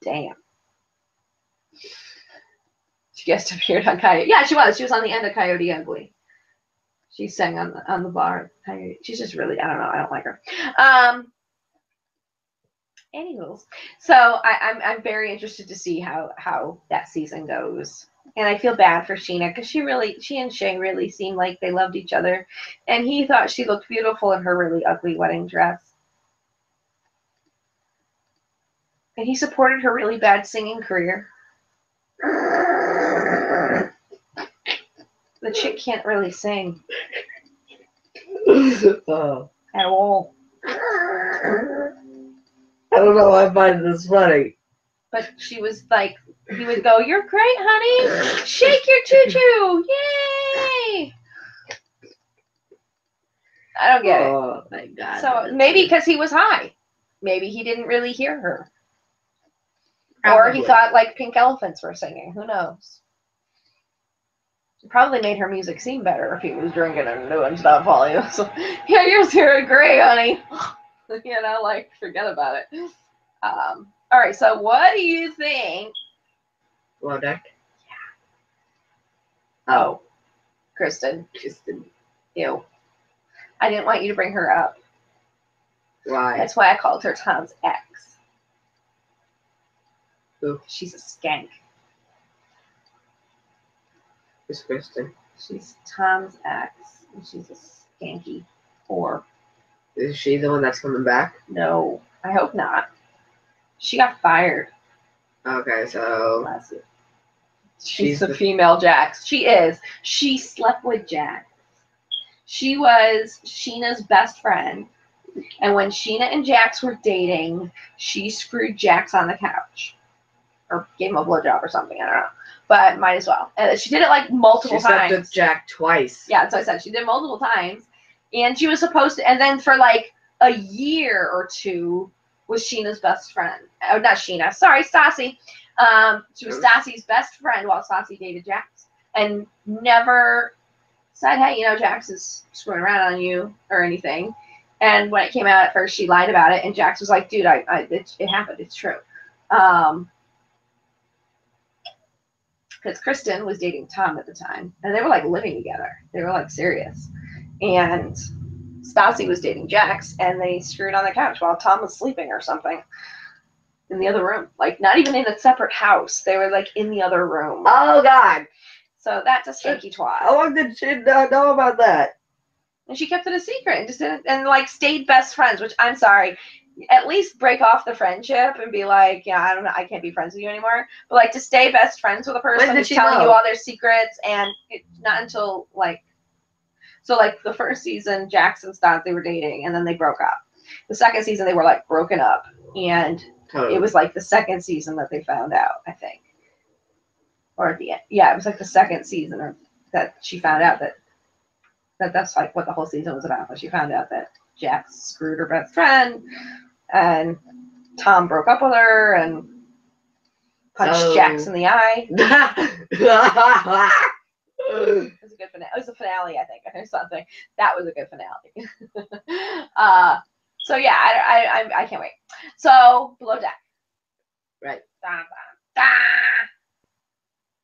damn. She guest appeared on Coyote. Yeah, she was. She was on the end of Coyote Ugly. She sang on the bar. She's just really, I don't know. I don't like her. Anyways, so I'm very interested to see how that season goes. And I feel bad for Sheena because she and Shay really seemed like they loved each other. And he thought she looked beautiful in her really ugly wedding dress. And he supported her really bad singing career. The chick can't really sing. Oh. At all. I don't know why I find this funny. But she was like, he would go, you're great, honey. Shake your choo-choo. Yay. I don't get it. Oh, my God. So maybe because he was high. Maybe he didn't really hear her. Probably. Or he thought like pink elephants were singing. Who knows? It probably made her music seem better if he was drinking and doing stuff while he was, yeah, you're doing great, honey. You know, like, forget about it. All right, so what do you think? Below Deck? Yeah. Oh, Kristen. Ew. I didn't want you to bring her up. Why? That's why I called her Tom's ex. Who? She's a skank. Who's Kristen? She's Tom's ex, and she's a skanky whore. Is she the one that's coming back? No, I hope not. She got fired. Okay, so She's the female Jax. She is. She slept with Jax. She was Sheena's best friend. And when Sheena and Jax were dating, she screwed Jax on the couch. or gave him a blowjob or something. I don't know, but might as well. And she did it like multiple times. She slept with Jack twice. Yeah, that's what I said. She did it multiple times, and she was supposed to. And then for like a year or two, was Sheena's best friend. Oh, not Sheena. Sorry, Stassi. She was Stassi's best friend while Stassi dated Jax, and never said, "Hey, you know, Jax is screwing around on you" or anything. And when it came out at first, she lied about it, and Jax was like, "Dude, it happened. It's true." Because Kristen was dating Tom at the time, and they were like living together. They were like serious, and Stassi was dating Jax, and they screwed on the couch while Tom was sleeping or something in the other room. Like, not even in a separate house. They were like in the other room. Oh God! So that's a skanky twat. How long did she not know about that? And she kept it a secret and just didn't, and like stayed best friends, which I'm sorry. At least break off the friendship and be like, yeah, I don't know, I can't be friends with you anymore. But like to stay best friends with a person who's telling you all their secrets, and it's not until like, so like the first season, Jax and Stassi were dating, and then they broke up. The second season, they were like broken up, and it was like the second season that they found out, I think, or at the end. Yeah, it was like the second season, or that she found out that that's like what the whole season was about. But she found out that Jax screwed her best friend, and Tom broke up with her and punched Jax in the eye. It was a good finale. It was a finale, I think, or something. That was a good finale. So yeah, I can't wait. So Below Deck. Right. Da, da,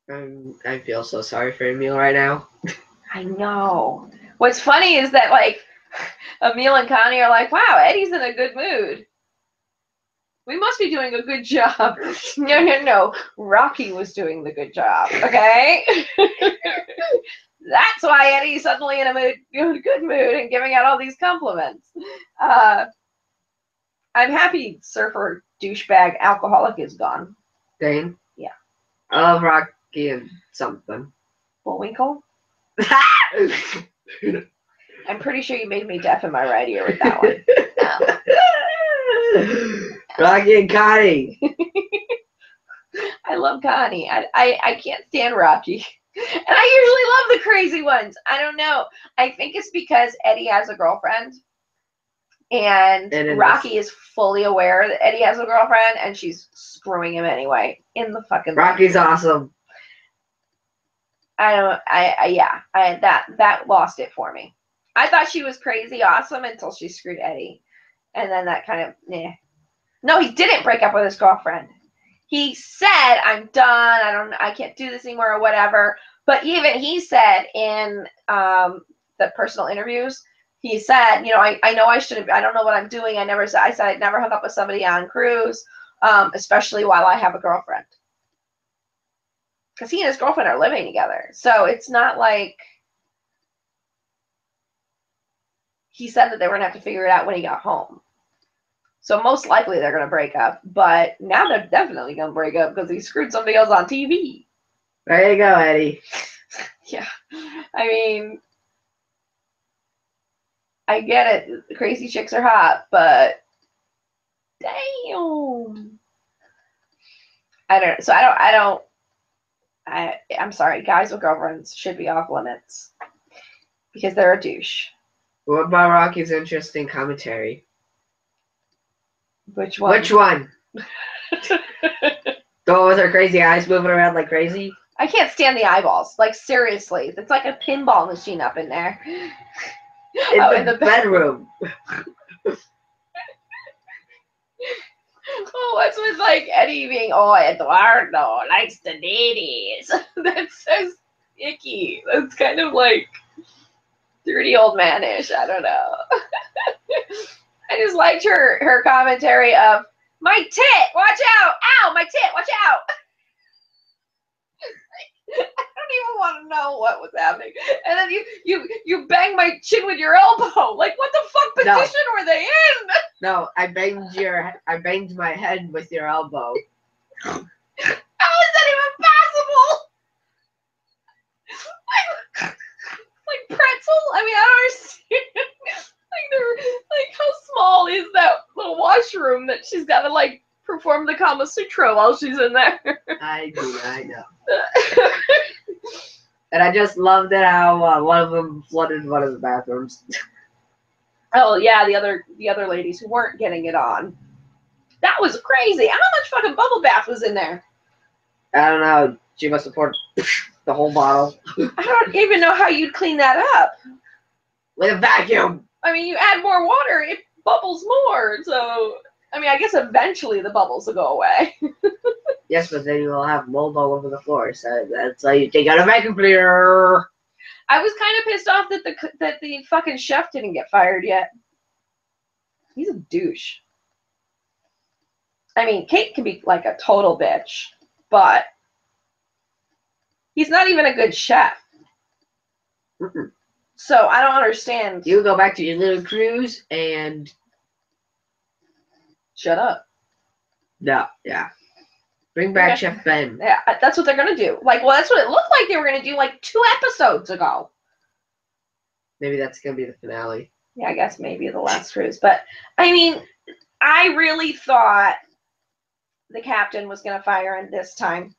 da. I feel so sorry for Emil right now. I know. What's funny is that like Emil and Connie are like, wow, Eddie's in a good mood. We must be doing a good job. No. Rocky was doing the good job, okay? That's why Eddie's suddenly in a good mood and giving out all these compliments. I'm happy Surfer douchebag alcoholic is gone. Dane? Yeah. I love Rocky and something. Bullwinkle? I'm pretty sure you made me deaf in my right ear with that one. Rocky and Connie. I love Connie. I can't stand Rocky. And I usually love the crazy ones. I don't know. I think it's because Eddie has a girlfriend. And Rocky is fully aware that Eddie has a girlfriend, and she's screwing him anyway. In the fucking Rocky's awesome. That lost it for me. I thought she was crazy awesome until she screwed Eddie. And then that kind of, No, he didn't break up with his girlfriend. He said, I'm done. I can't do this anymore or whatever. But even he said in the personal interviews, he said, I know I shouldn't, I don't know what I'm doing. I said I'd never hook up with somebody on cruise, especially while I have a girlfriend. Because he and his girlfriend are living together. So it's not like he said that they were going to have to figure it out when he got home. So most likely they're going to break up. But now they're definitely going to break up because he screwed somebody else on TV. There you go, Eddie. Yeah. I mean, I get it. Crazy chicks are hot, but damn. I'm sorry. Guys with girlfriends should be off limits because they're a douche. What about Rocky's interesting commentary? Which one? Which one? The one with her crazy eyes moving around like crazy? I can't stand the eyeballs. Like, seriously. It's like a pinball machine up in there. In the bedroom. Oh, what's with like Eddie being, Eduardo likes the ladies. That's so icky. That's kind of like dirty old man-ish. I don't know. I just liked her commentary of, my tit, watch out. Ow, my tit, watch out. I don't even want to know what was happening. And then you bang my chin with your elbow. Like, what the fuck position were they in? No, I banged my head with your elbow. How is that even possible? Like pretzel? I mean, I don't understand. Like, how small is that little washroom that she's got to like perform the Kama Sutra while she's in there. I know. And I just loved it how one of them flooded one of the bathrooms. Oh yeah, the other ladies who weren't getting it on. That was crazy. How much fucking bubble bath was in there? I don't know. She must have poured the whole bottle. I don't even know how you'd clean that up. With a vacuum. I mean, you add more water, it bubbles more. So, I mean, I guess eventually the bubbles will go away. Yes, but then you'll have mold all over the floor. So that's why you take out a vacuum cleaner. I was kind of pissed off that the fucking chef didn't get fired yet. He's a douche. I mean, Kate can be like a total bitch, but he's not even a good chef. Mm-mm. So I don't understand. You go back to your little cruise and Shut up. no, yeah. Bring back Chef Ben. Yeah, that's what they're gonna do. Like, well, that's what it looked like they were gonna do like 2 episodes ago. Maybe that's gonna be the finale. Yeah, I guess maybe the last cruise. But I mean, I really thought the captain was gonna fire him this time.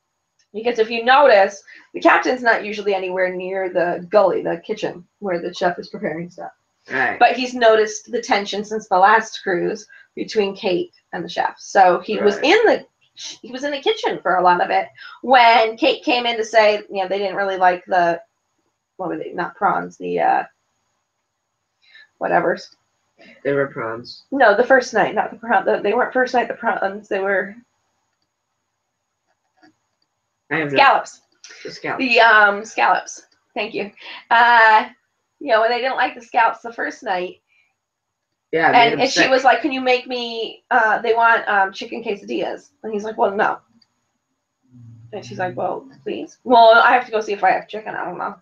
Because if you notice, the captain's not usually anywhere near the gully, the kitchen, where the chef is preparing stuff. Right. But he's noticed the tension since the last cruise between Kate and the chef. So he was in the kitchen for a lot of it. When Kate came in to say, you know, they didn't really like the, what were they, not prawns, the whatevers. They were prawns. No, the first night, not the prawns. They weren't first night the prawns. They were scallops. The scallops. The scallops. Thank you. You know, when they didn't like the scallops the first night. Yeah, and she was like, "Can you make me?" They want chicken quesadillas, and he's like, "Well, no." And she's like, "Well, please." Well, I have to go see if I have chicken. I don't know.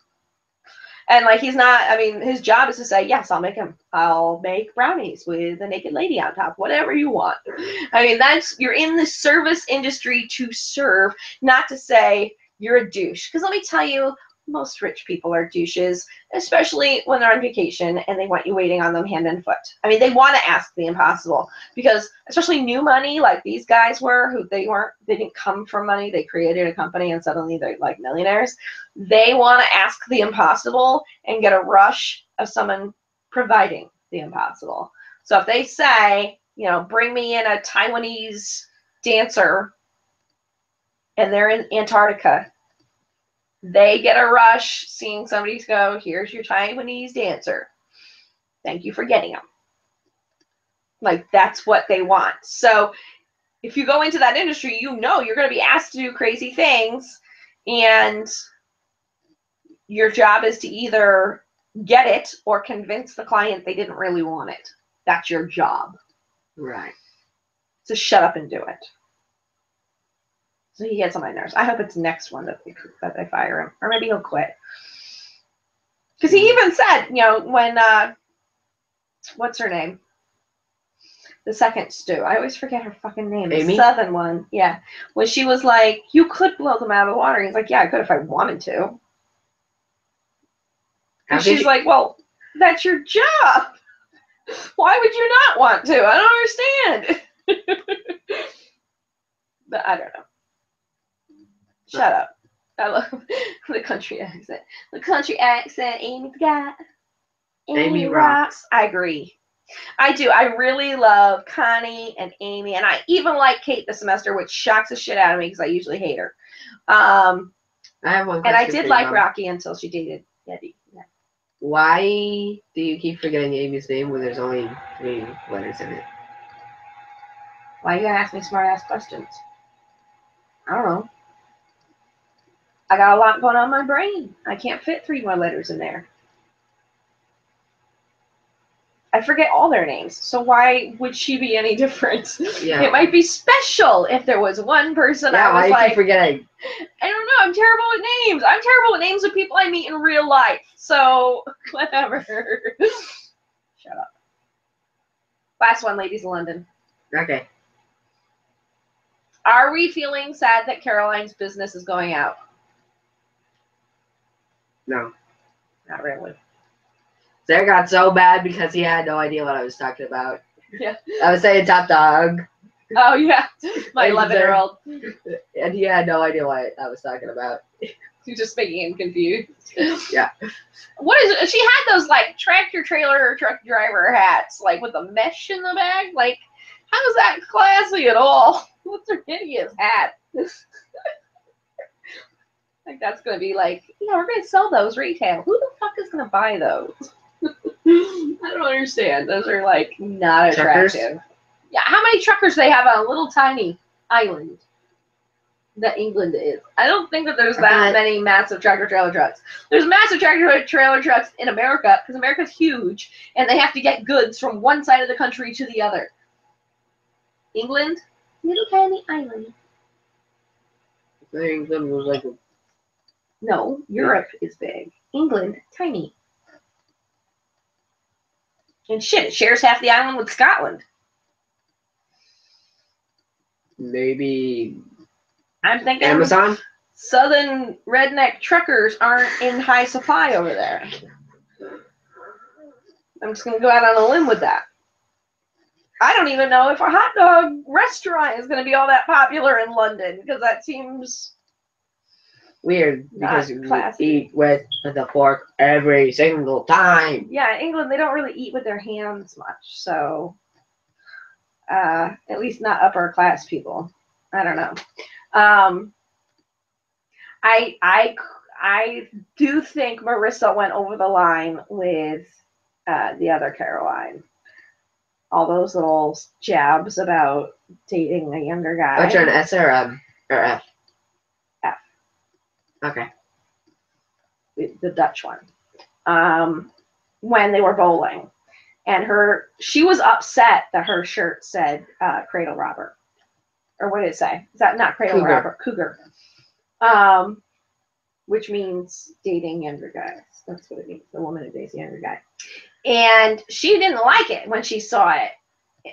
And like, he's not. I mean, his job is to say, "Yes, I'll make them. I'll make brownies with a naked lady on top, whatever you want." I mean, you're in the service industry to serve, not to say you're a douche. Because let me tell you, most rich people are douches, especially when they're on vacation and they want you waiting on them hand and foot. I mean, they want to ask the impossible because, especially new money, like these guys were, who they didn't come from money. They created a company and suddenly they're like millionaires. They want to ask the impossible and get a rush of someone providing the impossible. So if they say, you know, bring me in a Taiwanese dancer and they're in Antarctica, they get a rush seeing somebody go, here's your Taiwanese dancer. Thank you for getting them. Like, that's what they want. So if you go into that industry, you know you're going to be asked to do crazy things. And your job is to either get it or convince the client they didn't really want it. That's your job. Right. So shut up and do it. So he gets on my nerves. I hope it's next one that they fire him. Or maybe he'll quit. Because he even said, you know, when, what's her name? The second stew. I always forget her fucking name. Amy? The southern one. Yeah. When she was like, you could blow them out of the water. He's like, yeah, I could if I wanted to. And she's like, well, that's your job. Why would you not want to? I don't understand. But I don't know. Shut up. I love the country accent. The country accent Amy's got. Amy rocks. I agree. I do. I really love Connie and Amy, and I even like Kate this semester, which shocks the shit out of me because I usually hate her. I have one question. And I did like Rocky until she dated Eddie. Yeah. Why do you keep forgetting Amy's name when there's only 3 letters in it? Why you gotta ask me smart ass questions? I don't know. I got a lot going on in my brain. I can't fit 3 more letters in there. I forget all their names, so why would she be any different? Yeah. It might be special if there was one person I was why do you keep forgetting? I don't know, I'm terrible with names. I'm terrible with names of people I meet in real life. So, whatever. Shut up. Last one, ladies in London. Okay. Are we feeling sad that Caroline's business is going out? No. Not really. Sarah got so bad because he had no idea what I was talking about. Yeah. I was saying top dog. Oh yeah, my And 11-year-old. And he had no idea what I was talking about. You're just making him confused. Yeah. What is it? She had those like tractor trailer truck driver hats, like with the mesh in the back. Like, how is that classy at all? What's her hideous hat? Like that's gonna be like, yeah, we're gonna sell those retail. Who the fuck is gonna buy those? I don't understand. Those are like not Truckers? attractive. Yeah, how many truckers they have on a little tiny island that England is? I don't think that there's that many massive tractor trailer trucks. There's massive tractor trailer trucks in America because America's huge and they have to get goods from one side of the country to the other. England, little tiny island. I think England was like No, Europe is big. England, tiny. And shit, it shares half the island with Scotland. maybe I'm thinking Amazon. Southern redneck truckers aren't in high supply over there. I'm just gonna go out on a limb with that. I don't even know if a hot dog restaurant is gonna be all that popular in London because that seems weird because you classy. eat with the fork every single time. Yeah, in England they don't really eat with their hands much, so at least not upper class people. I don't know. I do think Marissa went over the line with the other Caroline. All those little jabs about dating a younger guy. Which one, S or F? F. Okay. The Dutch one. When they were bowling. And she was upset that her shirt said Cradle Robber. Or what did it say? Is that not Cradle Robber? Cougar. Which means dating younger guys. That's what it means. The woman who dates a younger guy. And she didn't like it when she saw it.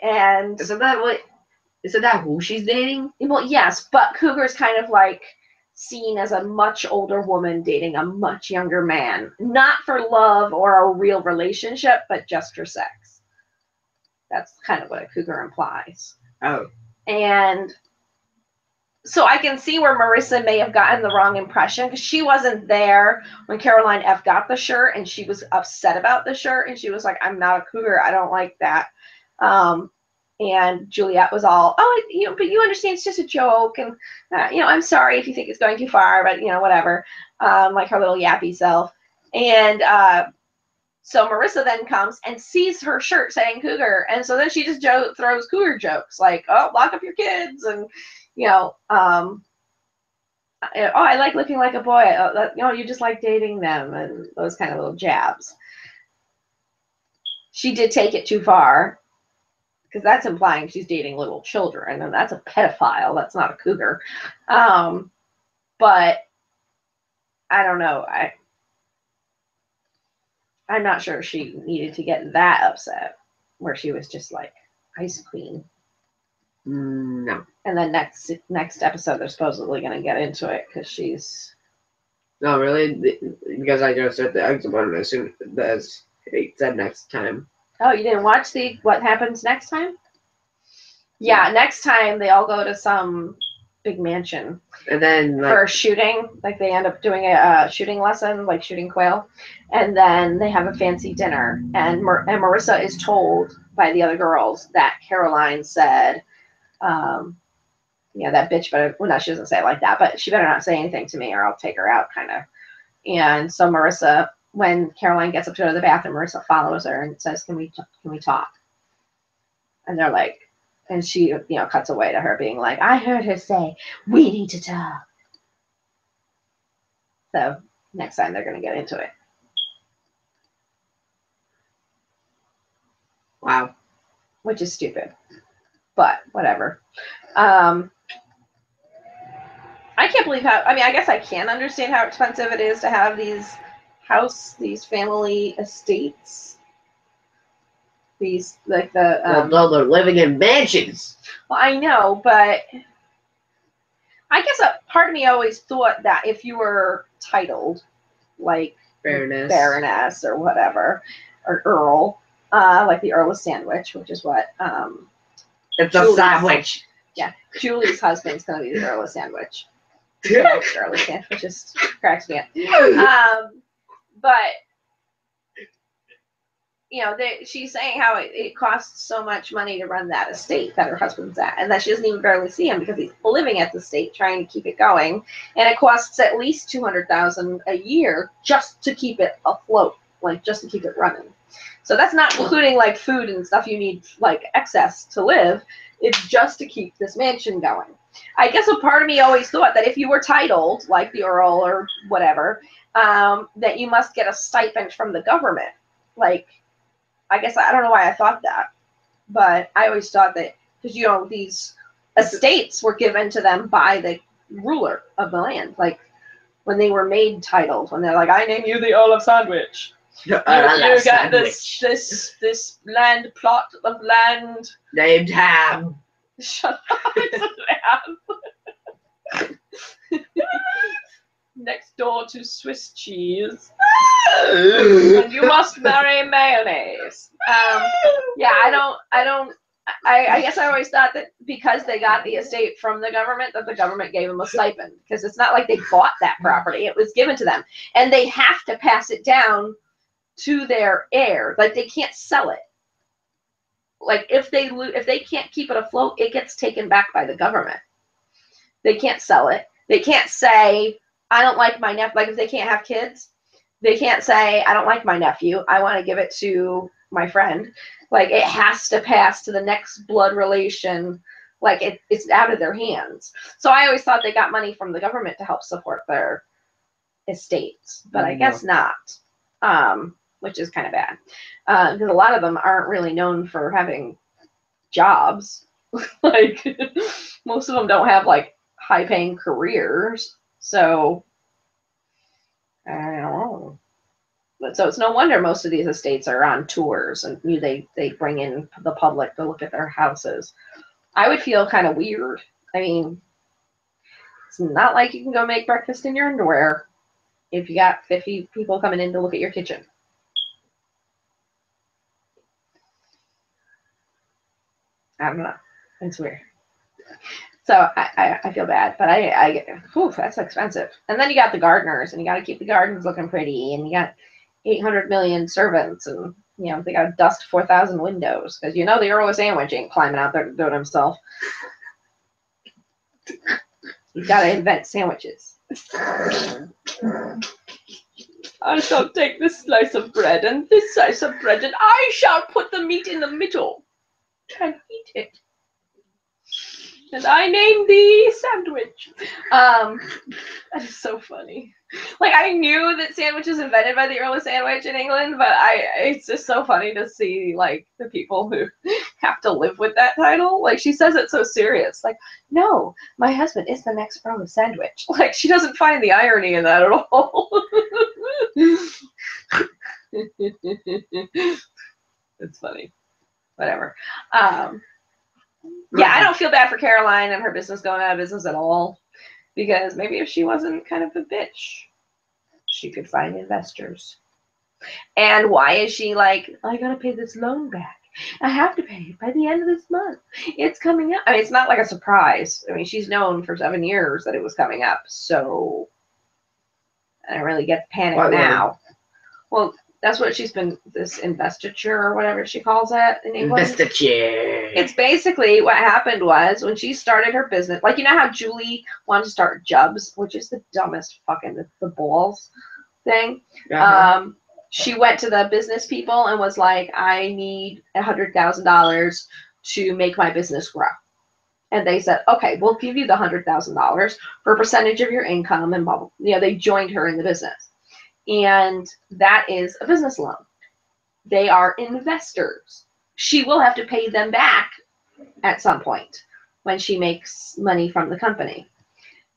And isn't that who she's dating? Well, yes, but Cougar's kind of like seen as a much older woman dating a much younger man. Not for love or a real relationship, but just for sex. That's kind of what a cougar implies. Oh. And so I can see where Marissa may have gotten the wrong impression because she wasn't there when Caroline F got the shirt and she was upset about the shirt and she was like, I'm not a cougar. I don't like that. And Juliet was all, but you understand it's just a joke. And, I'm sorry if you think it's going too far, but, whatever. Like her little yappy self. And so Marissa then comes and sees her shirt saying cougar. And so then she just throws cougar jokes like, oh, lock up your kids. And, I like looking like a boy. You just like dating them and those kind of little jabs. She did take it too far because that's implying she's dating little children, and that's a pedophile. That's not a cougar. But I don't know. I'm not sure she needed to get that upset where she was just like ice queen. No. And then next episode, they're supposedly going to get into it because she's. No, really? Because I just said that I was wondering as soon as it said next time. Oh, you didn't watch what happens next time? Yeah, next time they all go to some big mansion. And then for shooting, like they end up doing a shooting lesson, like shooting quail. And then they have a fancy dinner. And Marissa is told by the other girls that Caroline said, that bitch better, well, no, she doesn't say it like that, but she better not say anything to me or I'll take her out, kind of. And so Marissa, when Caroline gets up to go to the bathroom, Marissa follows her and says, can we talk? And they're like, and she, cuts away to her being like, I heard her say, we need to talk. So next time they're going to get into it. Wow. Which is stupid. But whatever. I can't believe I guess I can understand how expensive it is to have these family estates. These, like the... well, they're living in mansions. Well, I know, but I guess a part of me always thought that if you were titled, like Baroness or whatever, or Earl, like the Earl of Sandwich, which is what... it's a sandwich. Yeah, Julie's husband's gonna be the Earl of Sandwich. Yeah, Earl of Sandwich just cracks me up. But you know, she's saying how it costs so much money to run that estate that her husband's at, and that she doesn't even barely see him because he's living at the estate trying to keep it going, and it costs at least $200,000 a year just to keep it afloat, like just to keep it running. So that's not including like food and stuff you need like excess to live. It's just to keep this mansion going. I guess a part of me always thought that if you were titled like the Earl or whatever, that you must get a stipend from the government. Like, I guess I don't know why I thought that, but I always thought that because, you know, these estates were given to them by the ruler of the land, like when they were made titled, when they're like, I name you the Earl of Sandwich. You got this land plot of land named Ham. Shut up, it's Ham. Next door to Swiss cheese. And you must marry mayonnaise. Yeah, I guess I always thought that because they got the estate from the government, that the government gave them a stipend. Because it's not like they bought that property. It was given to them. And they have to pass it down to their heir. Like, they can't sell it. Like, if they can't keep it afloat, it gets taken back by the government. They can't sell it. They can't say, I don't like my nephew. Like, if they can't have kids, they can't say, I don't like my nephew. I want to give it to my friend. Like, it has to pass to the next blood relation. Like, it's out of their hands. So I always thought they got money from the government to help support their estates. But I guess not, which is kind of bad. Because a lot of them aren't really known for having jobs. Like, most of them don't have, like, high-paying careers. So, I don't know. But so it's no wonder most of these estates are on tours and they bring in the public to look at their houses. I would feel kind of weird. I mean, it's not like you can go make breakfast in your underwear if you got 50 people coming in to look at your kitchen. I don't know. It's weird. So I feel bad, but whew, that's expensive. And then you got the gardeners, and you got to keep the gardens looking pretty, and you got 800 million servants, and you know they got to dust 4,000 windows because you know the Earl of Sandwich ain't climbing out there to do it himself. He's got to invent sandwiches. I shall take this slice of bread and this slice of bread, and I shall put the meat in the middle and eat it. And I name thee Sandwich. That is so funny. Like, I knew that sandwich was invented by the Earl of Sandwich in England, but it's just so funny to see, like, the people who have to live with that title. Like, she says it so serious. Like, no, my husband is the next Earl of Sandwich. Like, she doesn't find the irony in that at all. It's funny. Whatever. Yeah, I don't feel bad for Caroline and her business going out of business at all. Because maybe if she wasn't kind of a bitch, she could find investors. And why is she like, I gotta pay this loan back. I have to pay it by the end of this month. It's coming up. I mean, it's not like a surprise. I mean, she's known for 7 years that it was coming up. So I don't really get the panic now. Well, that's what she's been, this investiture or whatever she calls it in England. Investiture. It's basically what happened was when she started her business, like, you know how Julie wanted to start Jubs, which is the dumbest fucking, the balls thing. Uh-huh. She went to the business people and was like, I need $100,000 to make my business grow. And they said, okay, we'll give you the $100,000 for a percentage of your income and blah, blah. You know, they joined her in the business. And that is a business loan. They are investors. She will have to pay them back at some point when she makes money from the company.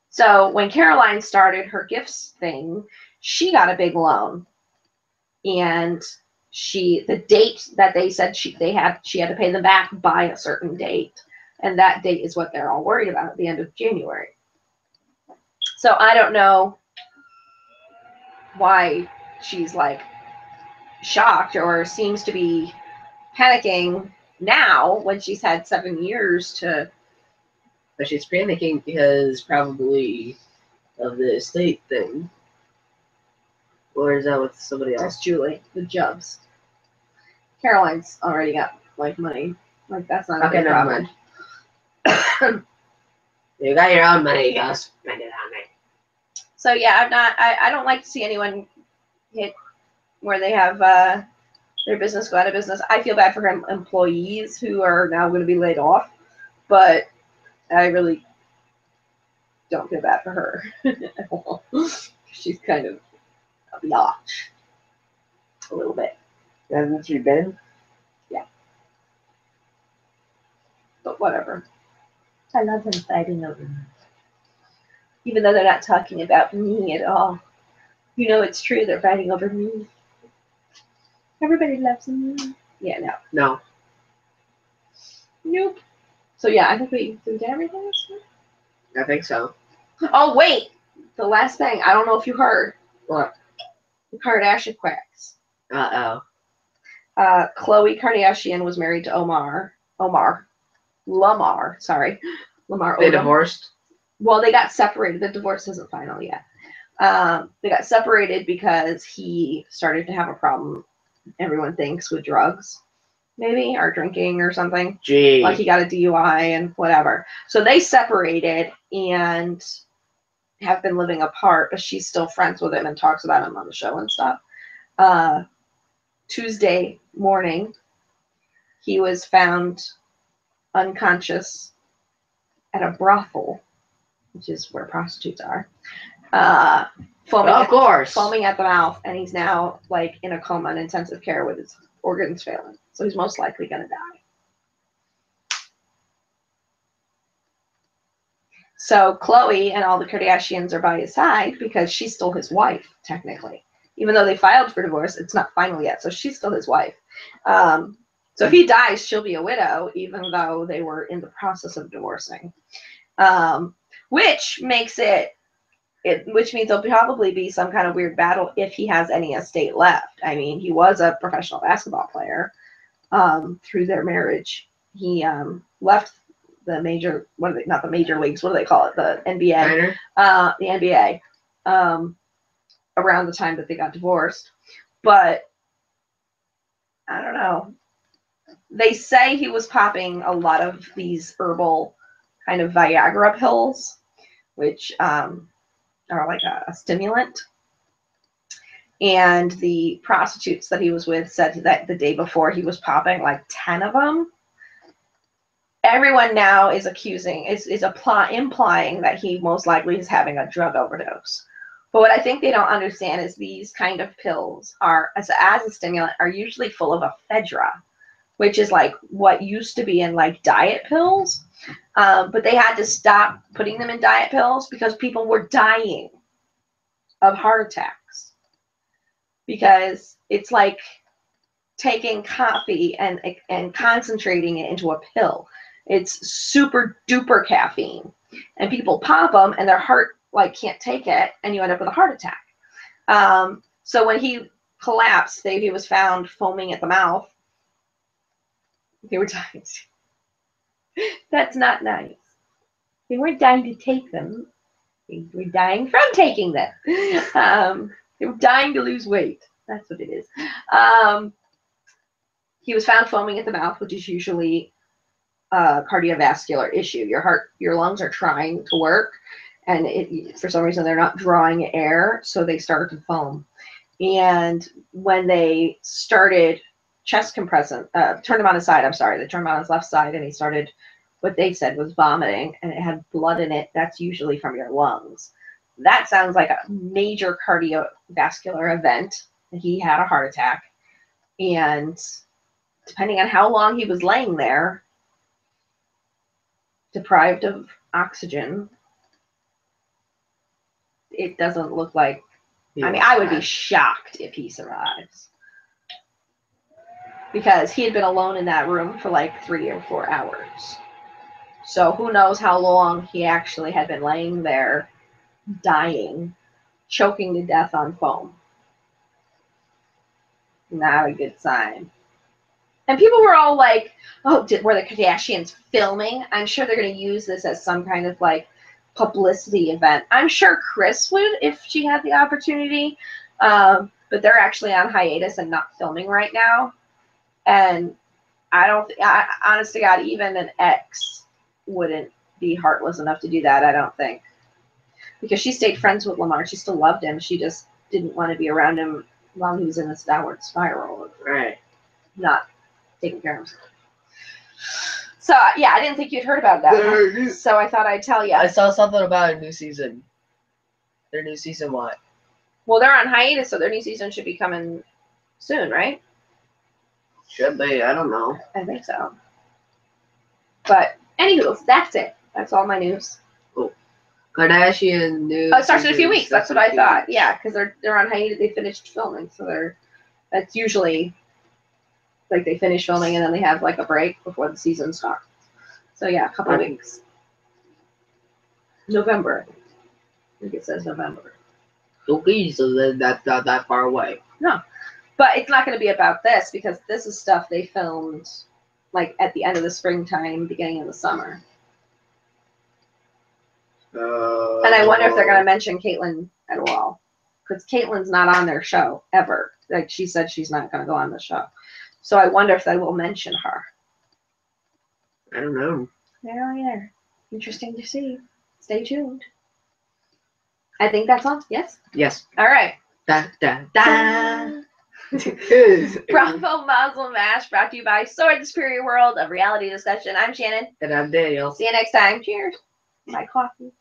So when Caroline started her gifts thing, she got a big loan. And the date that they said she had to pay them back by a certain date. And that date is what they're all worried about at the end of January. So I don't know why she's like shocked or seems to be panicking now when she's had 7 years to But she's panicking because probably of the estate thing. Or is that with somebody else? That's Julie, the Jubs. Caroline's already got like money. Like that's not a Okay, big never problem. mind. You got your own money, go spend it on me. So yeah, I don't like to see anyone hit where they have their business go out of business. I feel bad for employees who are now going to be laid off, but I really don't feel bad for her at all. She's kind of a biatch. A little bit. Hasn't she been? Yeah. But whatever. I love them fighting over me. Even though they're not talking about me at all. You know it's true, they're fighting over me. Everybody loves me. Yeah, no. No. Nope. So yeah, I think we did everything else. I think so. Oh wait! The last thing, I don't know if you heard. What? The Kardashian quacks. Uh-oh. Khloe Kardashian was married to Lamar. Sorry. Lamar They Odom. divorced? Well, they got separated. The divorce isn't final yet. They got separated because he started to have a problem, everyone thinks, with drugs, maybe, or drinking or something. Gee. Like he got a DUI and whatever. So they separated and have been living apart, but she's still friends with him and talks about him on the show and stuff. Tuesday morning, he was found unconscious at a brothel, which is where prostitutes are. Foaming at the mouth, and he's now like in a coma in intensive care with his organs failing. So he's most likely going to die. So Khloe and all the Kardashians are by his side because she's still his wife, technically. Even though they filed for divorce, it's not final yet, so she's still his wife. So if he dies, she'll be a widow, even though they were in the process of divorcing. Which makes which means there'll probably be some kind of weird battle if he has any estate left. I mean, he was a professional basketball player through their marriage. He left the major, not the major leagues, what do they call it? The NBA. The NBA around the time that they got divorced. But I don't know. They say he was popping a lot of these herbal kind of Viagra pills, which are like a stimulant. And the prostitutes that he was with said that the day before he was popping like 10 of them. Everyone now is implying that he most likely is having a drug overdose. But what I think they don't understand is these kind of pills are, as a stimulant, are usually full of ephedra, which is like what used to be in like diet pills. But they had to stop putting them in diet pills because people were dying of heart attacks. Because it's like taking coffee and concentrating it into a pill. It's super duper caffeine. And people pop them and their heart like can't take it and you end up with a heart attack. So when he collapsed, he was found foaming at the mouth. They were dying. That's not nice. They weren't dying to take them. They were dying from taking them. They were dying to lose weight. That's what it is. He was found foaming at the mouth, which is usually a cardiovascular issue. Your lungs are trying to work, and for some reason they're not drawing air, so they start to foam. And when they started chest compressing, turned him on his side, they turned him on his left side, and he started, what they said was vomiting, and it had blood in it. That's usually from your lungs. That sounds like a major cardiovascular event. He had a heart attack, and depending on how long he was laying there, deprived of oxygen, it doesn't look like, I would be shocked if he survives. Because he had been alone in that room for like 3 or 4 hours. So who knows how long he actually had been laying there, dying, choking to death on foam. Not a good sign. And people were all like, oh, were the Kardashians filming? I'm sure they're going to use this as some kind of like publicity event. I'm sure Chris would if she had the opportunity. But they're actually on hiatus and not filming right now. And honest to God, even an ex wouldn't be heartless enough to do that, I don't think. Because she stayed friends with Lamar. She still loved him. She just didn't want to be around him while he was in this downward spiral of not taking care of himself. So, yeah, I didn't think you'd heard about that. So I thought I'd tell you. I saw something about a new season. Their new season what? Well, they're on hiatus, so their new season should be coming soon, right? Should be. I don't know. I think so. But, anywho, that's it. That's all my news. Cool. Kardashian news. Oh, it starts in a few weeks. That's what I thought. Yeah, because they're on hiatus. They finished filming, so that's usually like they finish filming and then they have like a break before the season starts. So yeah, a couple of weeks. November. I think it says November. Okay, so then that's not that far away. No, but it's not going to be about this because this is stuff they filmed like at the end of the springtime, beginning of the summer. And I wonder if they're going to mention Caitlyn at all. Because Caitlyn's not on their show, ever. Like, she said she's not going to go on the show. So I wonder if they will mention her. I don't know. I don't either. Interesting to see. Stay tuned. I think that's all. Yes? Yes. All right. Da, da, da. Bravo Mazel Mash, brought to you by S.W.O.R.D, the superior world of reality discussion. I'm Shannon. And I'm Daniel. See you next time. Cheers. My coffee.